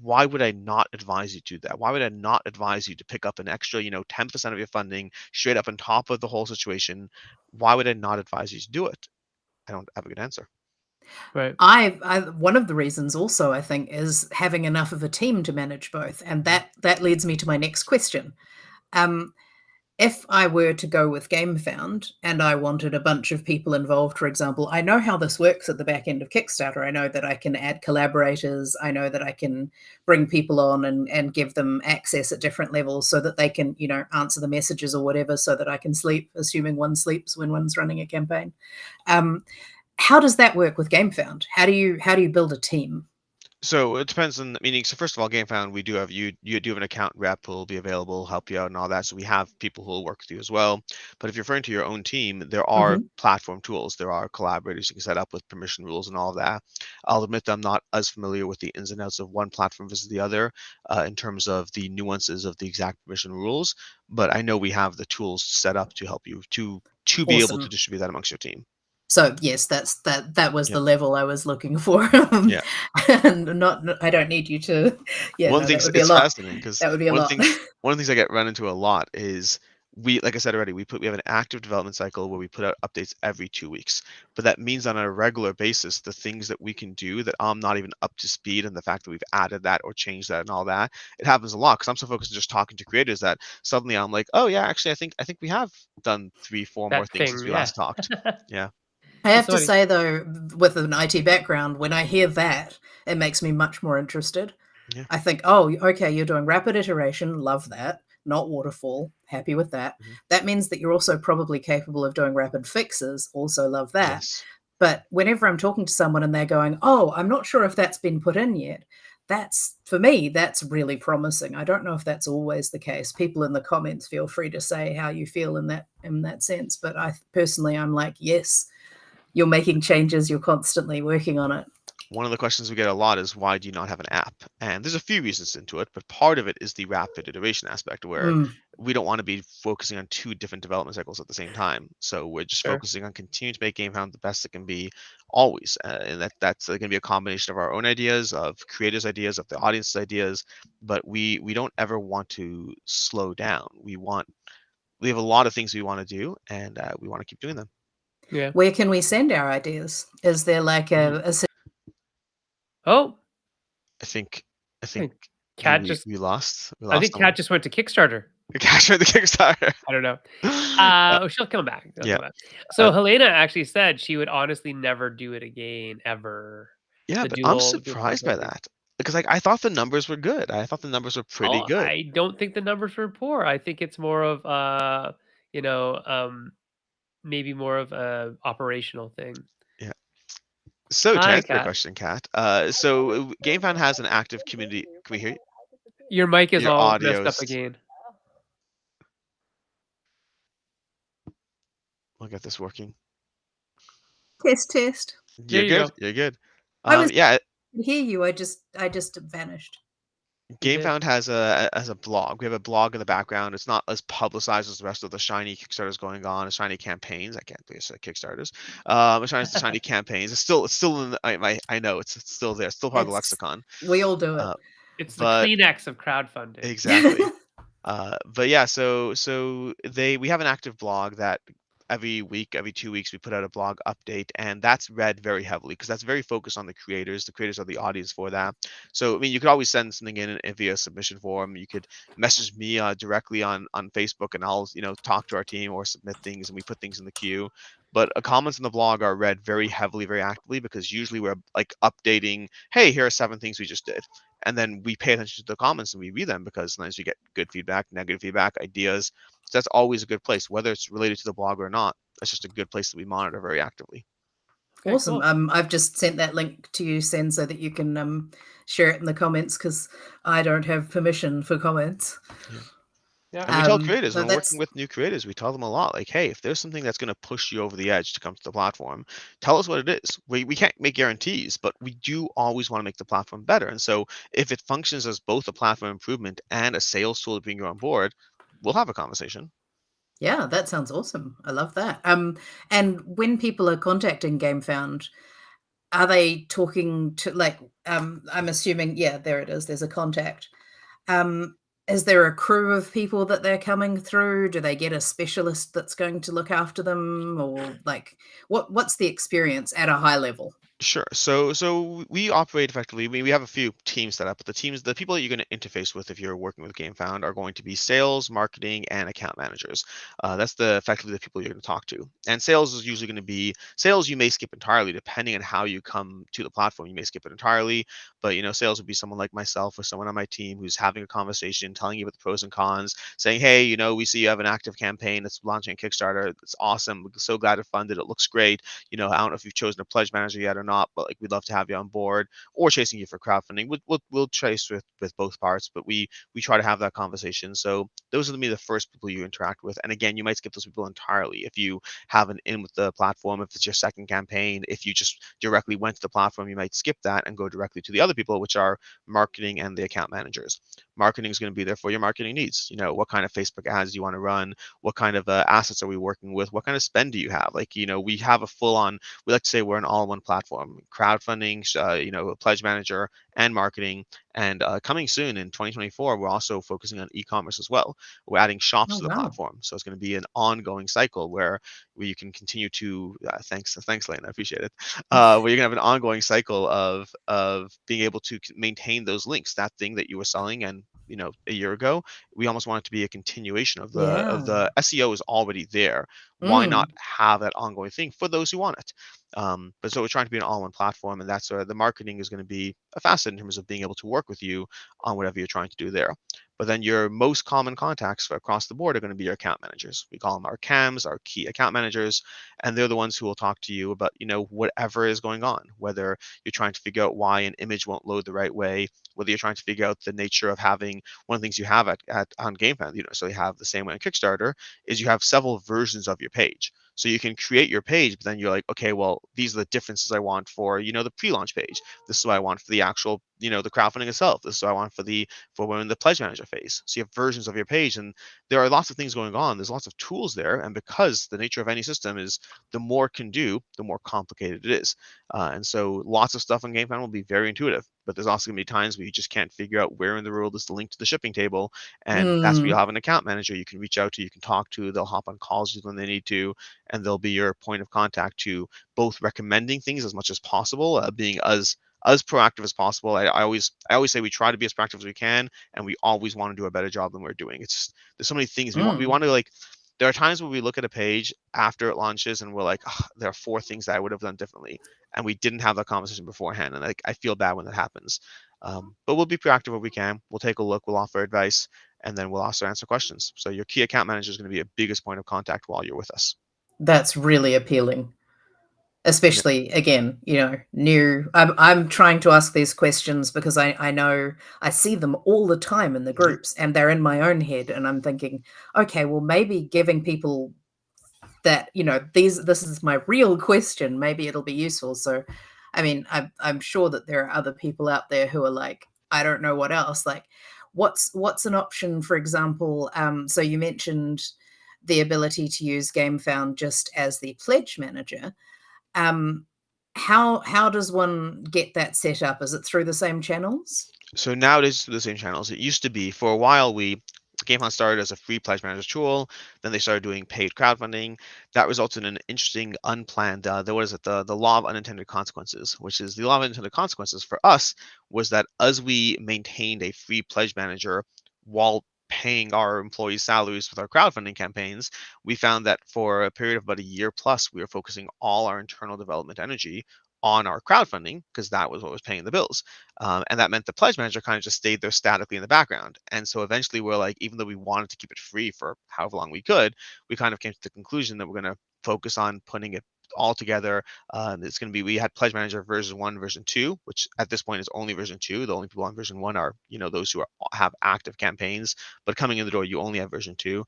why would I not advise you to do that? Why would I not advise you to pick up an extra, 10% of your funding straight up on top of the whole situation? Why would I not advise you to do it? I don't have a good answer. Right. I one of the reasons also I think is having enough of a team to manage both, and Mhm. that leads me to my next question. Um, if I were to go with Gamefound and I wanted a bunch of people involved, for example, I know how this works at the back end of Kickstarter. I know that I can add collaborators. I know that I can bring people on and give them access at different levels so that they can, answer the messages or whatever so that I can sleep, assuming one sleeps when one's running a campaign. Um, how does that work with Gamefound? How do you build a team? So it depends on the meaning. So first of all, GameFound, we do have you do have an account rep who will be available, help you out and all that. So we have people who will work with you as well. But if you're referring to your own team, there are Mhm. platform tools. There are collaborators you can set up with permission rules and all of that. I'll admit that I'm not as familiar with the ins and outs of one platform versus the other, in terms of the nuances of the exact permission rules. But I know we have the tools set up to help you to be able to Awesome. distribute that amongst your team. So yes, that was Yeah. the level I was looking for. Yeah. And not I don't need you to yeah, One of no, the that things, would be a it's lot. fascinating because That would be a lot. one of the things I get run into a lot is, like I said already, we have an active development cycle where we put out updates every 2 weeks. But that means on a regular basis, the things that we can do that I'm not even up to speed, and the fact that we've added that or changed that and all that, it happens a lot because I'm so focused on just talking to creators that suddenly I'm like, oh yeah, actually I think we have done three, four more That things since thing, we yeah. last talked. Yeah. I It's have to funny. say though, with an IT background, when I hear that, it makes me much more interested. Yeah. I think, oh, okay, you're doing rapid iteration, love that. Not waterfall, happy with that. Mhm. That means that you're also probably capable of doing rapid fixes, also love that. Yes. But whenever I'm talking to someone and they're going, oh, I'm not sure if that's been put in yet, that's for me, that's really promising. I don't know if that's always the case. People in the comments feel free to say how you feel in that sense. But I personally, I'm like, yes, you're making changes, you're constantly working on it. One of the questions we get a lot is why do you not have an app? And there's a few reasons into it, but part of it is the rapid iteration aspect where Mm. we don't want to be focusing on two different development cycles at the same time. So we're just Sure. focusing on continuing to make Gamefound the best it can be always. And that's going to be a combination of our own ideas, of creators' ideas, of the audience's ideas, but we don't ever want to slow down. We have a lot of things we want to do, and we want to keep doing them. Yeah. Where can we send our ideas? Is there like Mm, a Oh, I think I I think think Cat just we I lost think Cat someone. just went to Kickstarter. Cash for the Kickstarter. I don't know. She'll come back. She'll Yeah. come back. Uh, So Helena actually said she would honestly never do it again, ever. yeah, The but I'm dual surprised by crowdfunding. that because like I thought the numbers were good. I thought the numbers were pretty Oh, good. I don't think the numbers were poor. I think it's more of you know, maybe more of a operational thing. Yeah. So to Hi, answer your Cat. question, Kat, GameFound has an active community. Can we hear you? Your mic is Your all messed up audio's. again. I'll get this working. test test? There You're you good. go. You're good. I was Yeah, hear you. I just vanished. You did. GameFound has a blog. We have a blog in the background. It's not as publicized as the rest of the shiny Kickstarters going on, shiny campaigns. I can't believe I said Kickstarters. The shiny campaigns. It's still in the, I know it's still there. It's still part of the It's lexicon. we all do it. Uh, It's the but Kleenex of crowdfunding. exactly. But yeah, so we have an active blog that every week, every 2 weeks, we put out a blog update, and that's read very heavily because that's very focused on the creators. The creators are the audience for that. So I mean, you could always send something in via submission form. You could message me directly on Facebook, and I'll talk to our team or submit things, and we put things in the queue. But comments in the blog are read very heavily, very actively because usually we're like updating. Hey, here are 7 things we just did, and then we pay attention to the comments and we read them because sometimes we get good feedback, negative feedback, ideas. So that's always a good place, whether it's related to the blog or not. That's just a good place that we monitor very actively. Okay, Awesome. cool. I've just sent that link to you, Sen, so that you can share it in the comments because I don't have permission for comments. Yeah. Yeah. And we tell creators So when working that's with new creators, we tell them a lot like, hey, if there's something that's going to push you over the edge to come to the platform, tell us what it is. We can't make guarantees, but we do always want to make the platform better. And so if it functions as both a platform improvement and a sales tool to bring you on board, we'll have a conversation. yeah, that sounds awesome. I love that. And when people are contacting Gamefound, are they talking to like I'm assuming, yeah, there it is. There's a contact. Um, is there a crew of people that they're coming through? Do they get a specialist that's going to look after them, or like what's the experience at a high level? Sure. So we operate effectively. We have a few teams set up. But the people that you're going to interface with if you're working with GameFound are going to be sales, marketing, and account managers. That's effectively the people you're going to talk to. And sales is usually going to be sales. You may skip entirely depending on how you come to the platform. You may skip it entirely, but sales would be someone like myself or someone on my team who's having a conversation, telling you about the pros and cons, saying, hey, we see you have an active campaign that's launching a Kickstarter. It's awesome. We're so glad to fund it. It looks great. I don't know if you've chosen a pledge manager yet or not, but like we'd love to have you on board or chasing you for crowdfunding. We'll chase with both parts, but we try to have that conversation. So those are gonna be the first people you interact with. And again, you might skip those people entirely if you haven't in with the platform, if it's your second campaign, if you just directly went to the platform, you might skip that and go directly to the other people, which are marketing and the account managers. Marketing is going to be there for your marketing needs. What kind of Facebook ads do you want to run? What kind of assets are we working with? What kind of spend do you have? Like, we have a full on, we like to say we're an all-in-one platform, crowdfunding, a pledge manager and marketing. And coming soon in 2024, we're also focusing on e-commerce as well. We're adding shops Oh to the wow. platform. So it's going to be an ongoing cycle where you can continue to, thanks, Lane, I appreciate it. Where you're going to have an ongoing cycle of being able to maintain those links, that thing that you were selling and a year ago. We almost want it to be a continuation of the Yeah. SEO is already there. why not Mm. have that ongoing thing for those who want it? But so we're trying to be an all-in platform, and that's where the marketing is going to be a facet in terms of being able to work with you on whatever you're trying to do there. But then your most common contacts across the board are going to be your account managers. We call them our CAMs, our key account managers, and they're the ones who will talk to you about, whatever is going on, whether you're trying to figure out why an image won't load the right way, whether you're trying to figure out the nature of having one of the things you have at on Gamefound, so you have the same way on Kickstarter, is you have several versions of your page. So you can create your page, but then you're like, okay, well, these are the differences I want for, the pre-launch page. This is what I want for the actual, the crowdfunding itself. This is what I want for when the pledge manager phase. So you have versions of your page, and there are lots of things going on. There's lots of tools there, and because the nature of any system is the more it can do, the more complicated it is. And so lots of stuff on Gamefound will be very intuitive, but there's also going to be times where you just can't figure out where in the world is the link to the shipping table, and that's where you'll Mm. have an account manager you can reach out to, you can talk to. They'll hop on calls when they need to, and they'll be your point of contact to both recommending things as much as possible, being as proactive as possible. I always say we try to be as proactive as we can, and we always want to do a better job than we're doing. It's just, there's so many things we Mm. want to like. There are times where we look at a page after it launches and we're like, "Ugh, there are 4 things that I would have done differently," and we didn't have that conversation beforehand. And like, I feel bad when that happens. But we'll be proactive where we can. We'll take a look. We'll offer advice, and then we'll also answer questions. So your key account manager is going to be a biggest point of contact while you're with us. That's really appealing. Yeah. Especially, again, new. I'm trying to ask these questions because I know I see them all the time in the Yeah. groups, and they're in my own head, and I'm thinking, okay, well, maybe giving people that, this is my real question, maybe it'll be useful. So, I mean, I'm sure that there are other people out there who are like, I don't know what else. Like, what's an option, for example? So you mentioned the ability to use Gamefound just as the pledge manager. um, how does one get that set up? Is it through the same channels? So now it is through the same channels. It used to be for a while. GameFound started as a free pledge manager tool. Then they started doing paid crowdfunding. That resulted in an interesting, unplanned. There was the law of unintended consequences, which is the law of unintended consequences for us was that as we maintained a free pledge manager while paying our employees' salaries with our crowdfunding campaigns, we found that for a period of about a year plus, we were focusing all our internal development energy on our crowdfunding because that was what was paying the bills. And that meant the pledge manager kind of just stayed there statically in the background. And so eventually we're like, even though we wanted to keep it free for however long we could, we kind of came to the conclusion that we're going to focus on putting it all together. It's going to be, we had pledge manager version 1, version 2, which at this point is only version 2. The only people on version 1 are, those who have active campaigns, but coming in the door, you only have version 2.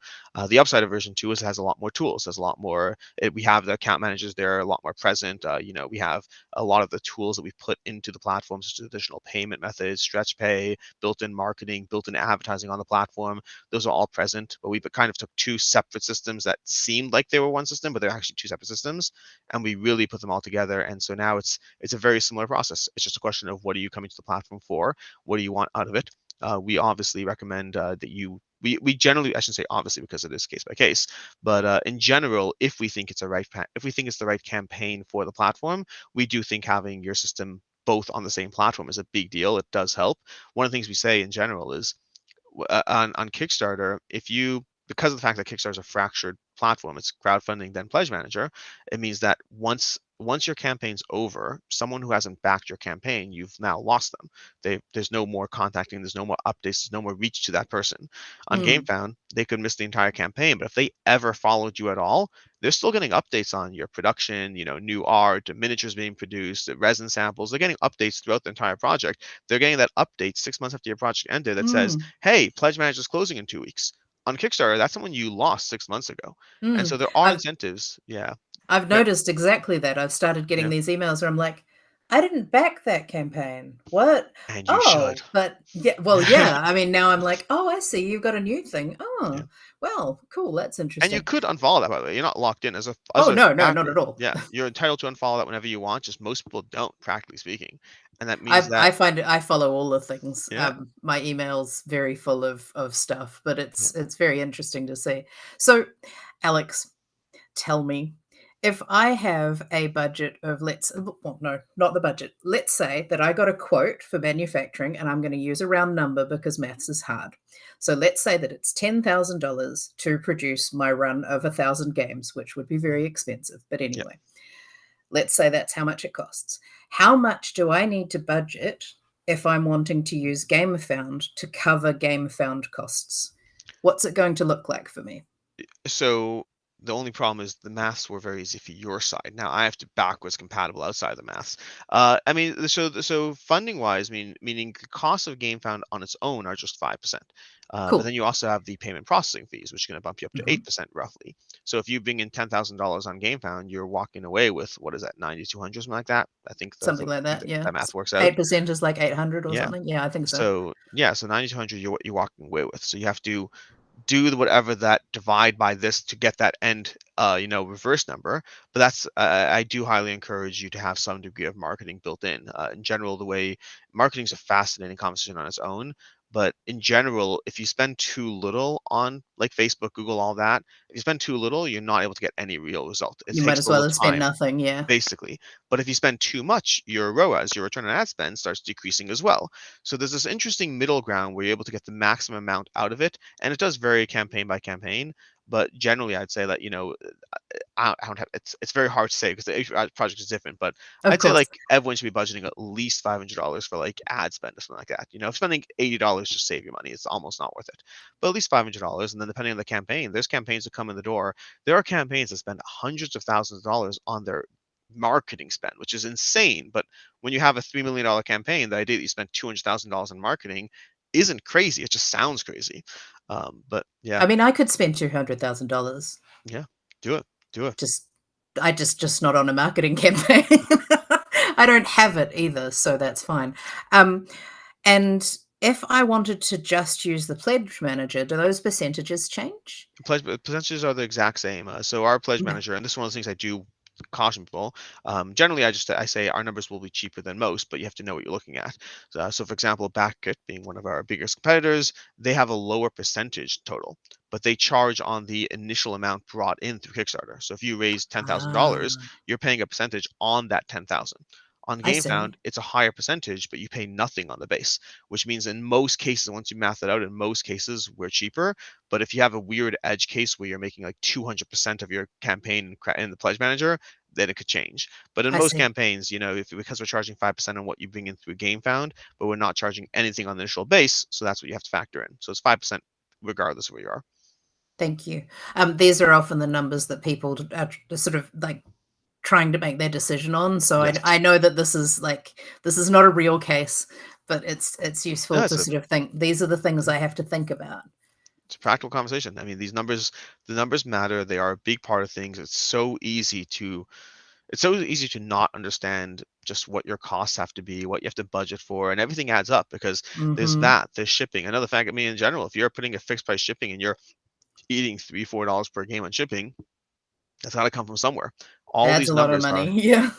The upside of version 2 is it has a lot more tools. There's a lot more, we have the account managers there a lot more present. We have a lot of the tools that we've put into the platform, such as additional payment methods, stretch pay, built-in marketing, built-in advertising on the platform. Those are all present, but we kind of took 2 separate systems that seemed like they were one system, but they're actually 2 separate systems, and we really put them all together. And so now it's a very similar process. It's just a question of what are you coming to the platform for? What do you want out of it? We obviously recommend that we generally, I shouldn't say obviously because it is case by case, but in general, if we think it's the right campaign for the platform, we do think having your system both on the same platform is a big deal. It does help. One of the things we say in general is on Kickstarter, if you because of the fact that Kickstarter is a fractured platform, it's crowdfunding then pledge manager. It means that once your campaign's over, someone who hasn't backed your campaign, you've now lost them. There's no more contacting, there's no more updates, there's no more reach to that person. On Mm. Gamefound, they could miss the entire campaign, but if they ever followed you at all, they're still getting updates on your production, new art, miniatures being produced, resin samples. They're getting updates throughout the entire project. They're getting that update 6 months after your project ended that says, Mm. hey, pledge manager is closing in 2 weeks. On Kickstarter, that's someone you lost 6 months ago. And so Mm. there are I've incentives. Yeah. I've There, noticed exactly that. I've started getting yeah. these emails where I'm like, "I didn't back that campaign. What? And you should. Oh, but yeah, well, yeah. I mean, now I'm like, oh, I see. You've got a new thing. Yeah. Oh, well, cool. That's And you interesting. could unfollow that, by the way. You're not locked in as a Oh, no, no, not at backer. all. Yeah, you're entitled to unfollow that whenever you want. Just most people don't, practically speaking, and that means that I find it. I follow all the things. yeah, My email's very full of stuff, but yeah. it's very interesting to see. So, Alex, tell me, if I have a budget of well, no, not the budget. Let's say that I got a quote for manufacturing, and I'm going to use a round number because maths is hard. So let's say that it's $10,000 to produce my run of 1,000 games, which would be very expensive. But Yeah. anyway, let's say that's how much it costs. How much do I need to budget if I'm wanting to use Gamefound to cover Gamefound costs? What's it going to look like for me? So the only problem is the maths were very easy for your side. Now I have to backwards compatible outside the maths. I mean, so funding wise, meaning the cost of GameFound on its own are just 5%. But then Cool. you also have the payment processing fees, which are going to bump you up to Mhm. 8% roughly. So if you bring in $10,000 on GameFound, you're walking away with what is that, 9,200, something like that. Something like I think that, yeah. that math works out. 8% is like 800 or Yeah. something? Yeah, I think so. So yeah, so 9,200 you're what you're walking away with. So you have to do whatever that divide by this to get that end reverse number, but that's I do highly encourage you to have some degree of marketing built in general. The way marketing is a fascinating conversation on its own, but in general, if you spend too little on like Facebook, Google, all that, if you spend too little, you're not able to get any real result. It You might takes as a well little have spent time, nothing, yeah. basically. But if you spend too much, your ROAS, your return on ad spend, starts decreasing as well. So there's this interesting middle ground where you're able to get the maximum amount out of it, and it does vary campaign by campaign. But generally, I'd say that I don't have it's very hard to say because each project is different. But Of I'd say course. like everyone should be budgeting at least $500 for like ad spend or something like that. If spending $80 to save your money, it's almost not worth it. But at least $500, and then depending on the campaign, there's campaigns that come in the door. There are campaigns that spend hundreds of thousands of dollars on their marketing spend, which is insane. But when you have a $3 million campaign, the idea that you spent $200,000 in marketing isn't crazy. It just sounds crazy. But yeah, I mean, I could spend $200,000. yeah, do it, do it. Just I just not on a marketing campaign. I don't have it either, so that's fine. Um, and if I wanted to just use the pledge manager, do those percentages change? Pledge percentages are the exact same. So our pledge Okay. manager, and this is one of the things I do caution people. Generally, I say our numbers will be cheaper than most, but you have to know what you're looking at. So for example, Backit being one of our biggest competitors, they have a lower percentage total, but they charge on the initial amount brought in through Kickstarter. So if you raise $10,000, Ah, you're paying a percentage on that 10,000. On I GameFound, see. it's a higher percentage, but you pay nothing on the base, which means in most cases, once you math it out, in most cases we're cheaper. But if you have a weird edge case where you're making like 200% of your campaign in the pledge manager, then it could change. But in I most see. campaigns, if because we're charging 5% on what you bring in through Gamefound, but we're not charging anything on the initial base, so that's what you have to factor in. So it's 5% regardless of where you are. Thank you. These are often the numbers that people are sort of like trying to make their decision on. So I, Yes. I know that this is not a real case, but it's useful No, to sort of think these are the things I have to think about. it's a practical conversation. I mean, the numbers matter. They are a big part of things. It's so easy to not understand just what your costs have to be, what you have to budget for, and everything adds up because there's Hmm. that, there's shipping. Another fact, I mean, in general, if you're putting a fixed price shipping and you're eating $3, $4 per game on shipping, that's got to come from somewhere. All That's these a lot of numbers money. are Yeah.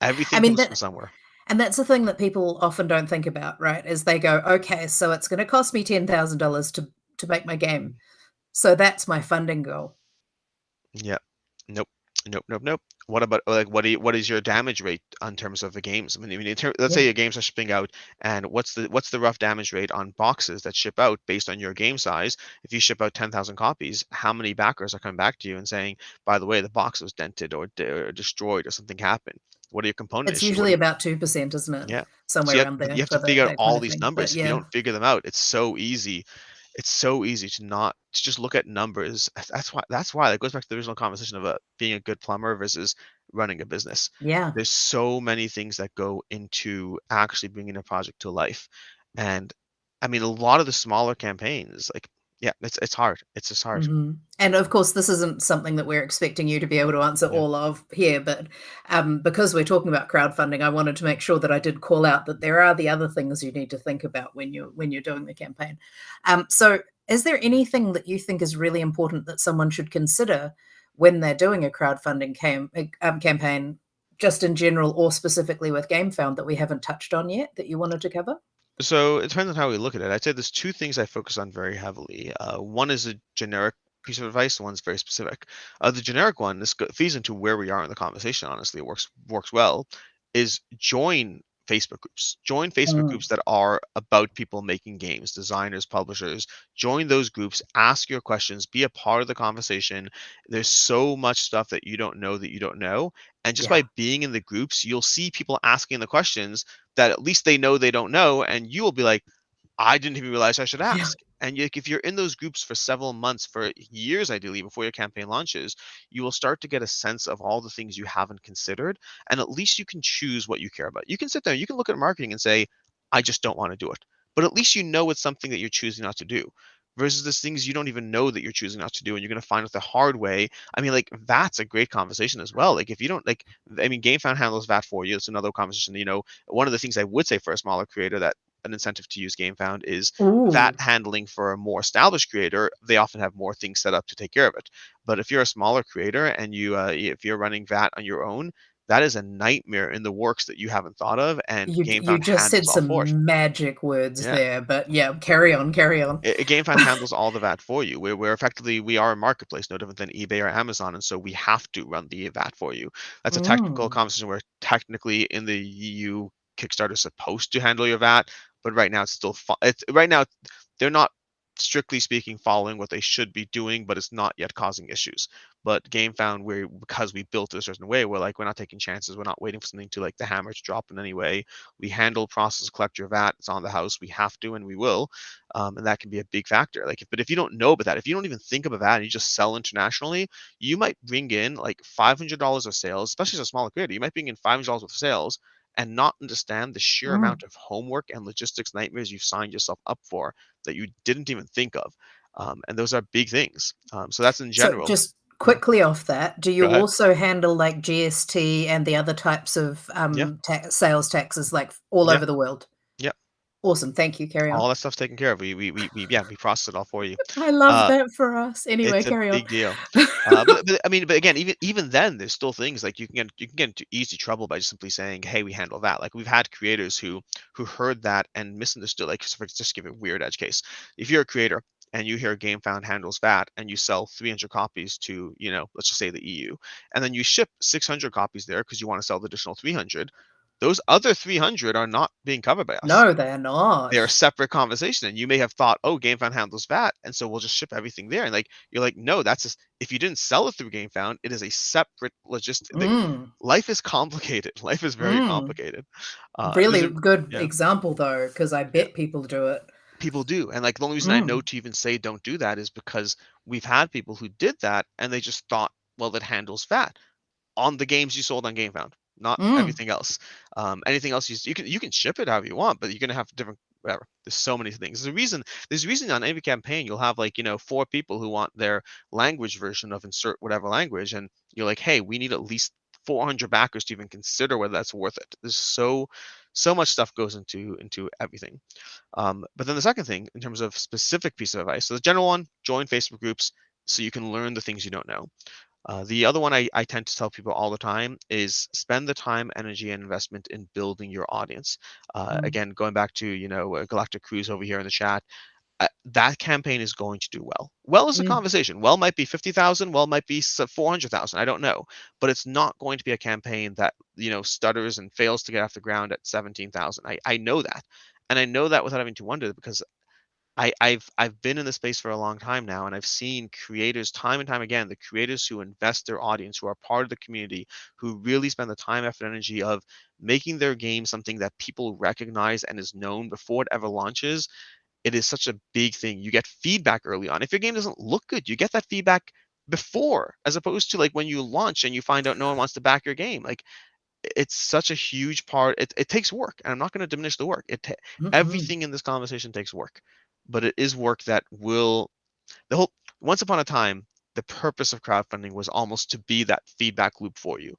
I everything mean comes from that somewhere. and that's the thing that people often don't think about, right? Is they go, okay, so it's going to cost me $10,000 to make my game. So that's my funding goal. Yeah. Nope. Nope. Nope. Nope. What about like what is your damage rate on terms of the games? I mean, let's say Yeah. your games are shipping out, and what's the rough damage rate on boxes that ship out based on your game size? If you ship out 10,000 copies, how many backers are coming back to you and saying, by the way, the box was dented or destroyed or something happened? What are your component It's issue? What usually are you, about 2%, isn't it? yeah. So Somewhere around you there have for to figure out that kind all of these thing. But numbers. If you yeah. don't figure them out, it's so easy. It's so easy to not to just look at numbers. That's why that goes back to the original conversation of being a good plumber versus running a business. Yeah. There's so many things that go into actually bringing a project to life, and I mean a lot of the smaller campaigns, like yeah, it's hard. It's just hard. Mhm. And of course, this isn't something that we're expecting you to be able to answer Yeah. all of here, but because we're talking about crowdfunding, I wanted to make sure that I did call out that there are the other things you need to think about when you're doing the campaign. So, is there anything that you think is really important that someone should consider when they're doing a crowdfunding campaign, just in general or specifically with Gamefound that we haven't touched on yet that you wanted to cover? So it depends on how we look at it. I'd say there's two things I focus on very heavily. One is a generic piece of advice. One's very specific. The generic one, this feeds into where we are in the conversation. Honestly, it works well. Is join Facebook groups. Join Facebook Mm, groups that are about people making games, designers, publishers. Join those groups. Ask your questions. Be a part of the conversation. There's so much stuff that you don't know that you don't know, and just yeah. by being in the groups, you'll see people asking the questions that at least they know they don't know, and you will be like, I didn't even realize I should Yeah. ask. And if you're in those groups for several months, for years ideally, before your campaign launches, you will start to get a sense of all the things you haven't considered. And at least you can choose what you care about. You can sit there, you can look at marketing and say, I just don't want to do it. But at least you know it's something that you're choosing not to do. Versus the things you don't even know that you're choosing not to do, and you're going to find it the hard way. I mean, like that's a great conversation as well. Like if you don't like, I mean, Gamefound handles that for you. It's another conversation. One of the things I would say for a smaller creator that an incentive to use Gamefound is that Ooh. handling for a more established creator, they often have more things set up to take care of it. But if you're a smaller creator and if you're running that on your own, that is a nightmare in the works that you haven't thought of, and You Gamefound just said handles all for it. some magic words Yeah. there, but yeah, carry on, carry on. Gamefound handles all the VAT for you. We're effectively we are a marketplace, no different than eBay or Amazon, and so we have to run the VAT for you. That's a technical Mm. conversation where technically in the EU Kickstarter is supposed to handle your VAT, but right now it's still right now they're not strictly speaking following what they should be doing, but it's not yet causing issues. But Gamefound, we because we built it a certain way, we're like we're not taking chances. We're not waiting for something to like the hammer to drop in any way. We handle process, collect your VAT. It's on the house. We have to, and we will, and that can be a big factor. But if you don't know about that, if you don't even think about that, and you just sell internationally, you might bring in like $500 of sales, especially as a smaller creator. You might bring in $500 of sales and not understand the sheer Mm. amount of homework and logistics nightmares you've signed yourself up for that you didn't even think of. And those are big things. So that's in So general. just Mhm. quickly off that, do Go you ahead. also handle like GST and the other types of Yeah. sales taxes like all Yeah. over the world? Yeah. Awesome. Thank you. Carry on. All that stuff's taken care of. We process it all for you. I love Uh, that for us. Anyway, It's a carry on. big deal. But I mean, but again, even then, there's still things like you can get into easy trouble by just simply saying, "Hey, we handle that." Like we've had creators who heard that and misunderstood. Like, so for just give a weird edge case, if you're a creator and you hear GameFound handles that, and you sell 300 copies to, let's just say the EU, and then you ship 600 copies there because you want to sell the additional 300, those other 300 are not being covered by us. No, they're They're a not. separate conversation, and you may have thought, "Oh, GameFound handles that, and so we'll just ship everything there." And like you're like, "No, that's just if you didn't sell it through GameFound, it is a separate logistic. Like Mm. life is complicated. Life is very Mm. complicated. There's Really a good yeah, example though, because I yeah, bet people do it. people do, and like the only reason I know Mm. to even say don't do that is because we've had people who did that, and they just thought, well, it handles that on the games you sold on GameFound, not Mm. everything else. Anything else you can ship it however you want, but you're gonna have different whatever. There's so many things. There's a reason on every campaign you'll have like four people who want their language version of insert whatever language, and you're like, hey, we need at least 400 backers to even consider whether that's worth it. There's so much stuff goes into everything. But then the second thing, in terms of specific piece of advice, so the general one, join Facebook groups so you can learn the things you don't know. The other one I tend to tell people all the time is spend the time, energy, and investment in building your audience. Mm. Again, going back to Galactic Cruise over here in the chat, that campaign is going to do well. Well is a Mm. conversation. Well might be 50,000. Well might be 400,000. I don't know, but it's not going to be a campaign that stutters and fails to get off the ground at 17,000. I know that, and I know that without having to wonder because I've been in the space for a long time now, and I've seen creators time and time again, the creators who invest their audience, who are part of the community, who really spend the time, effort, energy of making their game something that people recognize and is known before it ever launches. It is such a big thing. You get feedback early on. If your game doesn't look good, you get that feedback before, as opposed to like when you launch and you find out no one wants to back your game. Like it's such a huge part. It takes work, and I'm not going to diminish the work. Mm-mm. Everything in this conversation takes work, but it is work that will the whole. Once upon a time, the purpose of crowdfunding was almost to be that feedback loop for you,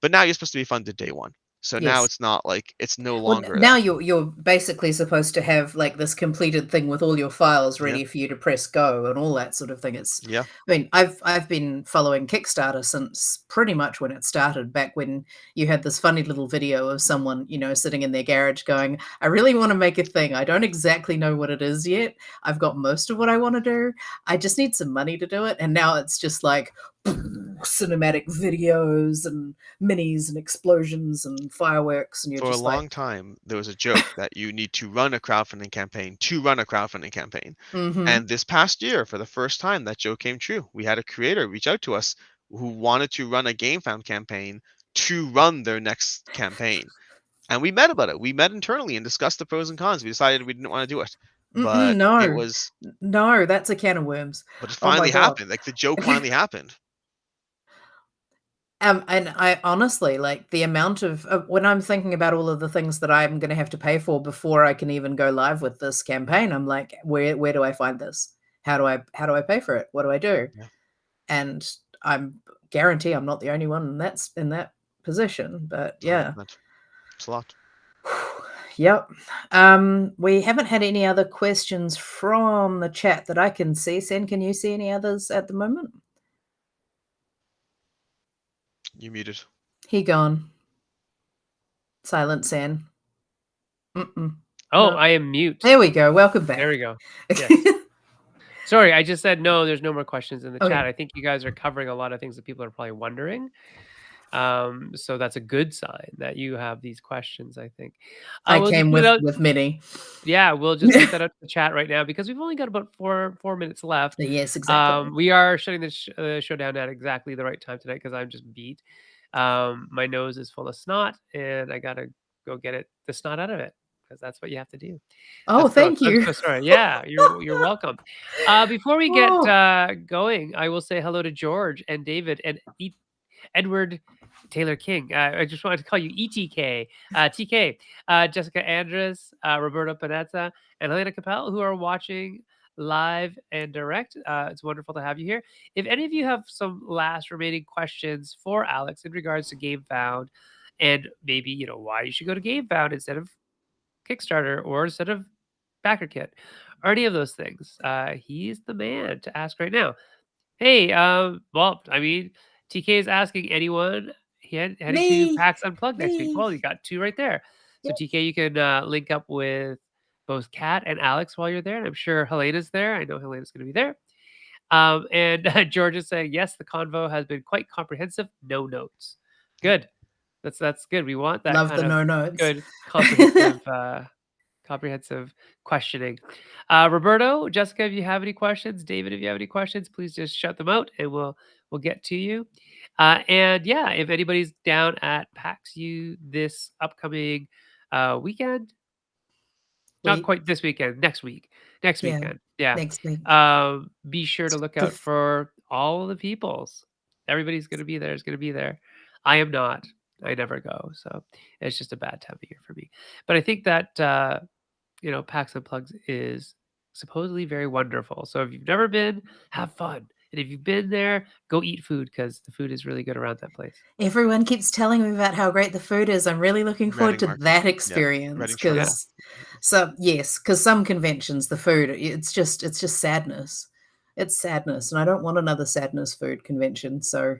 but now you're supposed to be funded day one. So now Yes. it's not like it's no Well, longer now that. you're basically supposed to have like this completed thing with all your files Yeah. ready for you to press go and all that sort of thing. It's, Yeah. I mean, I've been following Kickstarter since pretty much when it started, back when you had this funny little video of someone, sitting in their garage going, I really want to make a thing. I don't exactly know what it is yet. I've got most of what I want to do. I just need some money to do it. And now it's just like cinematic videos and minis and explosions and fireworks, and you're For a just like, long time, there was a joke that you need to run a crowdfunding campaign to run a crowdfunding campaign. mm-hmm. And this past year, for the first time, that joke came true. We had a creator reach out to us who wanted to run a Gamefound campaign to run their next campaign. And we met about it. We met internally and discussed the pros and cons. We decided we didn't want to do it. Mm-mm, But it no, was no, that's a can of worms. but it Oh my finally god. happened. Like the joke finally happened. And I honestly, like, the amount of when I'm thinking about all of the things that I'm going to have to pay for before I can even go live with this campaign, I'm like, where do I find this? How do I pay for it? What do I do? Yeah. And I'm guarantee I'm not the only one that's in that position. But yeah. 100%. It's a lot. Yep. We haven't had any other questions from the chat that I can see. Sen, can you see any others at the moment? You muted. He gone. Silent Sen. Mm-mm. Oh, No. I am mute. There we go. Welcome back. There we go. Yes. Sorry, I just said no, there's no more questions in the Okay. chat. I think you guys are covering a lot of things that people are probably wondering. So that's a good sign that you have these questions, I think. I We'll just came put it out. with many. Yeah, we'll just put that out to the chat right now because we've only got about four minutes left. Yes, exactly. We are shutting the show down at exactly the right time tonight because I'm just beat. My nose is full of snot, and I gotta go get the snot out of it because that's what you have to do. Oh, That's gross. thank I'm you. so sorry. Yeah, you're welcome. Before we get Oh. going, I will say hello to George and David and Edward Taylor King. I just wanted to call you ETK, TK, Jessica Andres, Roberto Panetta, and Helena Capel, who are watching live and direct. It's wonderful to have you here. If any of you have some last remaining questions for Alex in regards to Gamefound, and maybe why you should go to Gamefound instead of Kickstarter or instead of BackerKit, or any of those things, he's the man to ask right now. Hey, well, I mean, TK is asking anyone heading to Me. PAX Unplugged next week. Me. Well, you got two right there. So Yep. TK, you can link up with both Kat and Alex while you're there. And I'm sure Helena's there. I know Helena's going to be there. And George is saying, yes, the convo has been quite comprehensive. No notes. Good. That's good. We want that Love kind the of no notes. good comprehensive questioning. Roberto, Jessica, if you have any questions, David, if you have any questions, please just shout them out and we'll get to you. And yeah, if anybody's down at PAX U this upcoming weekend, not quite this weekend, next week, next Yeah, weekend. Yeah. next week. Be sure to look The out for all the peoples. Everybody's going to be there. Is going to be there. I am not. I never go. So it's just a bad time of year for me. But I think that, PAX Unplugged is supposedly very wonderful. So if you've never been, have fun. And if you've been there, go eat food because the food is really good around that place. Everyone keeps telling me about how great the food is. I'm really looking forward Reading to Market. that Yeah. experience Reading Toronto. because because some conventions, the food, it's just sadness. It's sadness, and I don't want another sadness food convention. So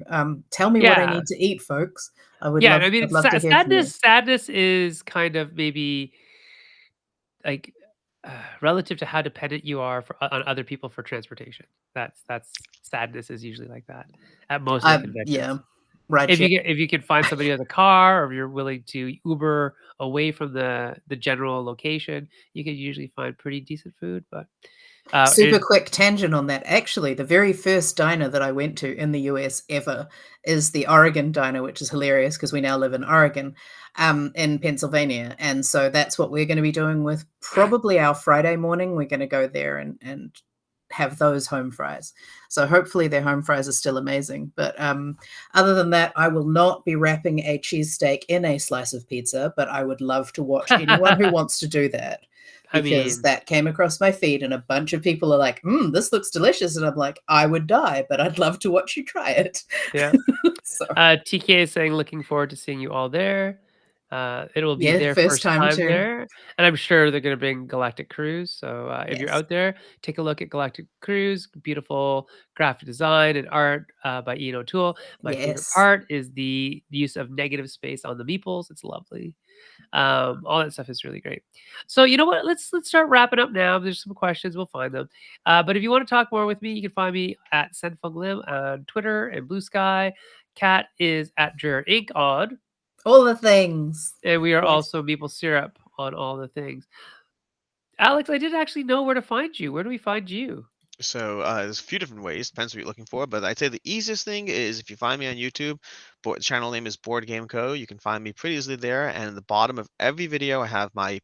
tell me what I Yeah. need to eat, folks. I would Yeah. love I mean, I'd love to hear from you. sadness is kind of maybe like relative to how dependent you are on other people for transportation. That's sadness is usually like that at most of the conventions. Yeah. Right. If you can find somebody with a car, or if you're willing to Uber away from the general location, you can usually find pretty decent food. But Super quick tangent on that. Actually, the very first diner that I went to in the US ever is the Oregon diner, which is hilarious because we now live in Oregon, in Pennsylvania. And so that's what we're going to be doing with probably our Friday morning. We're going to go there and have those home fries. So hopefully their home fries are still amazing. But other than that, I will not be wrapping a cheesesteak in a slice of pizza, but I would love to watch anyone who wants to do that. Because that came across my feed and a bunch of people are like, this looks delicious. And I'm like, I would die, but I'd love to watch you try it. Yeah. So. TK is saying, looking forward to seeing you all there. It will be Yeah, their first first time time too. there, and I'm sure they're gonna bring Galactic Cruise, so, if you're Yes. out there, take a look at Galactic Cruise, beautiful graphic design and art, by Ian O'Toole. My favorite Yes. part is the use of negative space on the meeples, it's lovely. All that stuff is really great. So you know what? Let's start wrapping up now. There's some questions, we'll find them. But if you want to talk more with me, you can find me at Sen-Foong Lim on Twitter and Blue Sky. Kat is at Jer Inc. on, All the things. and we are Yes. also Maple Syrup on all the things. Alex, I didn't actually know where to find you. Where do we find you? So there's a few different ways, depends what you're looking for. But I'd say the easiest thing is if you find me on YouTube, channel name is Board Game Co. You can find me pretty easily there. And at the bottom of every video, I have my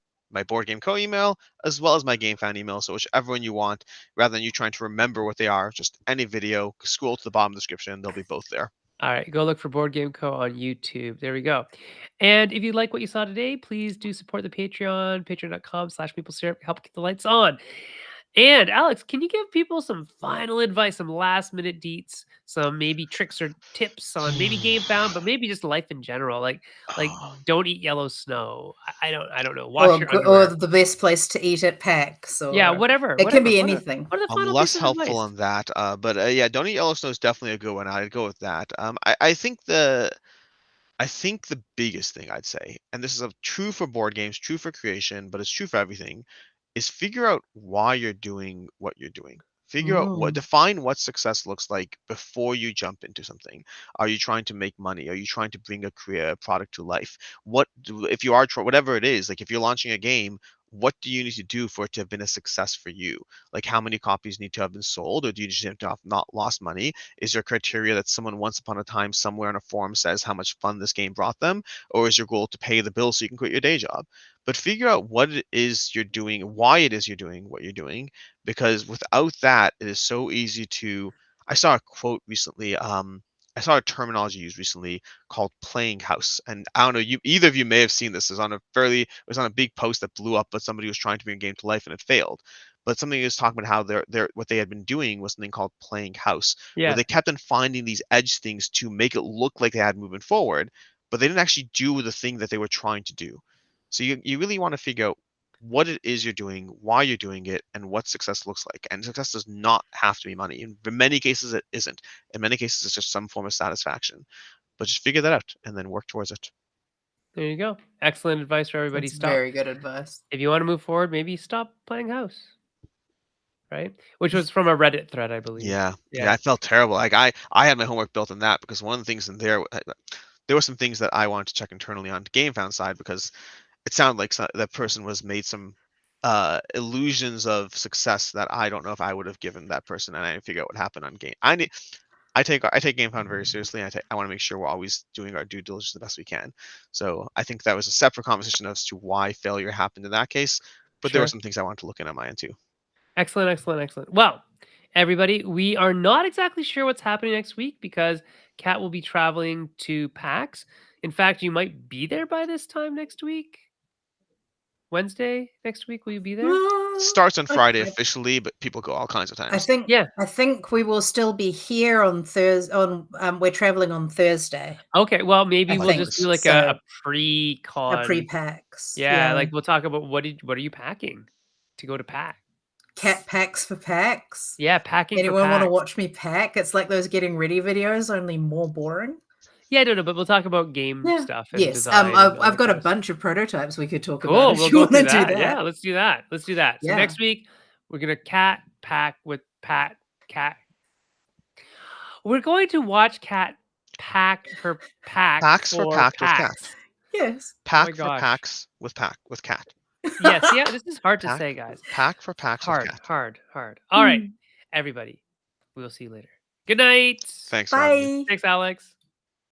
Board Game Co. email as well as my Gamefound email. So whichever one you want, rather than you trying to remember what they are, just any video, scroll to the bottom of the description. They'll be both there. All right, go look for Board Game Co. on YouTube. There we go. And if you like what you saw today, please do support the Patreon, patreon.com/MapleSyrup. Help keep the lights on. And Alex, can you give people some final advice, some last minute deets, some maybe tricks or tips on maybe Gamefound, but maybe just life in general? Like don't eat yellow snow. I don't know. Wash your Or underwear. the best place to eat at PAX, Yeah, or whatever, it can whatever. be anything. What are the I'm final less pieces of helpful advice? on that, but yeah, don't eat Yellowstone is definitely a good one. I'd go with that. I think the biggest thing I'd say, and this is true for board games, true for creation, but it's true for everything, is figure out why you're doing what you're doing. Figure out Mm. define what success looks like before you jump into something. Are you trying to make money? Are you trying to bring a career product to life? If you are whatever it is, like if you're launching a game, what do you need to do for it to have been a success for you? Like how many copies need to have been sold, or do you just have to have not lost money? Is there criteria that someone once upon a time somewhere on a forum says how much fun this game brought them? Or is your goal to pay the bill so you can quit your day job? But figure out what it is you're doing, why it is you're doing what you're doing, because without that, it is so easy to. I saw a quote recently. I saw a terminology used recently called playing house, and I don't know. Either of you may have seen this. It was on a big post that blew up, but somebody was trying to bring a game to life and it failed. But something was talking about how what they had been doing was something called playing house, where Yeah. they kept on finding these edge things to make it look like they had moving forward, but they didn't actually do the thing that they were trying to do. So you really want to figure out what it is you're doing, why you're doing it, and what success looks like. And success does not have to be money. In many cases, it isn't. In many cases, it's just some form of satisfaction. But just figure that out and then work towards it. There you go. Excellent advice for everybody. That's Stop. very good advice. If you want to move forward, maybe stop playing house. Right? Which was from a Reddit thread, I believe. Yeah, I felt terrible. Like I had my homework built on that because one of the things in there were some things that I wanted to check internally on Gamefound side because it sounded like that person was made some illusions of success that I don't know if I would have given that person, and I didn't figure out what happened on game. I take Gamefound very seriously. I want to make sure we're always doing our due diligence the best we can. So I think that was a separate conversation as to why failure happened in that case. But there were Sure. some things I wanted to look in on my end too. Excellent, excellent, excellent. Well, everybody, we are not exactly sure what's happening next week because Kat will be traveling to PAX. In fact, you might be there by this time next week. Wednesday next week, will you be there? Starts on Friday I officially, but people go all kinds of I times. think Yeah. I think we will still be here on Thursday. We're traveling on Thursday, Okay. Well, maybe I we'll think. just do Likewise. like a So a pre-con. pre-PAX. Yeah, Yeah. like we'll talk about what are you packing to go to PAX? Cat packs for PAX. Yeah, packing for Anyone want to PAX. watch me pack? It's like those getting ready videos, only more boring. Yeah, no, but we'll talk about game Yeah. stuff and Yes. design and all I've that got a kind of stuff. bunch of prototypes we could talk about Cool. if We'll you go want through to do that. Yeah, that. let's do that. Let's do that. So Yeah. next week we're gonna pack with Cat. We're going to watch Cat pack her pack Packs for for packed with cat. PAX. Yes. Oh my Pack for gosh. packs with cat. Yes, yeah, this is hard to Pack say, guys. pack for packs with Hard, cat. hard, hard. All right, everybody. We will see you later. Good night. Thanks for having me. Bye. Thanks, Alex.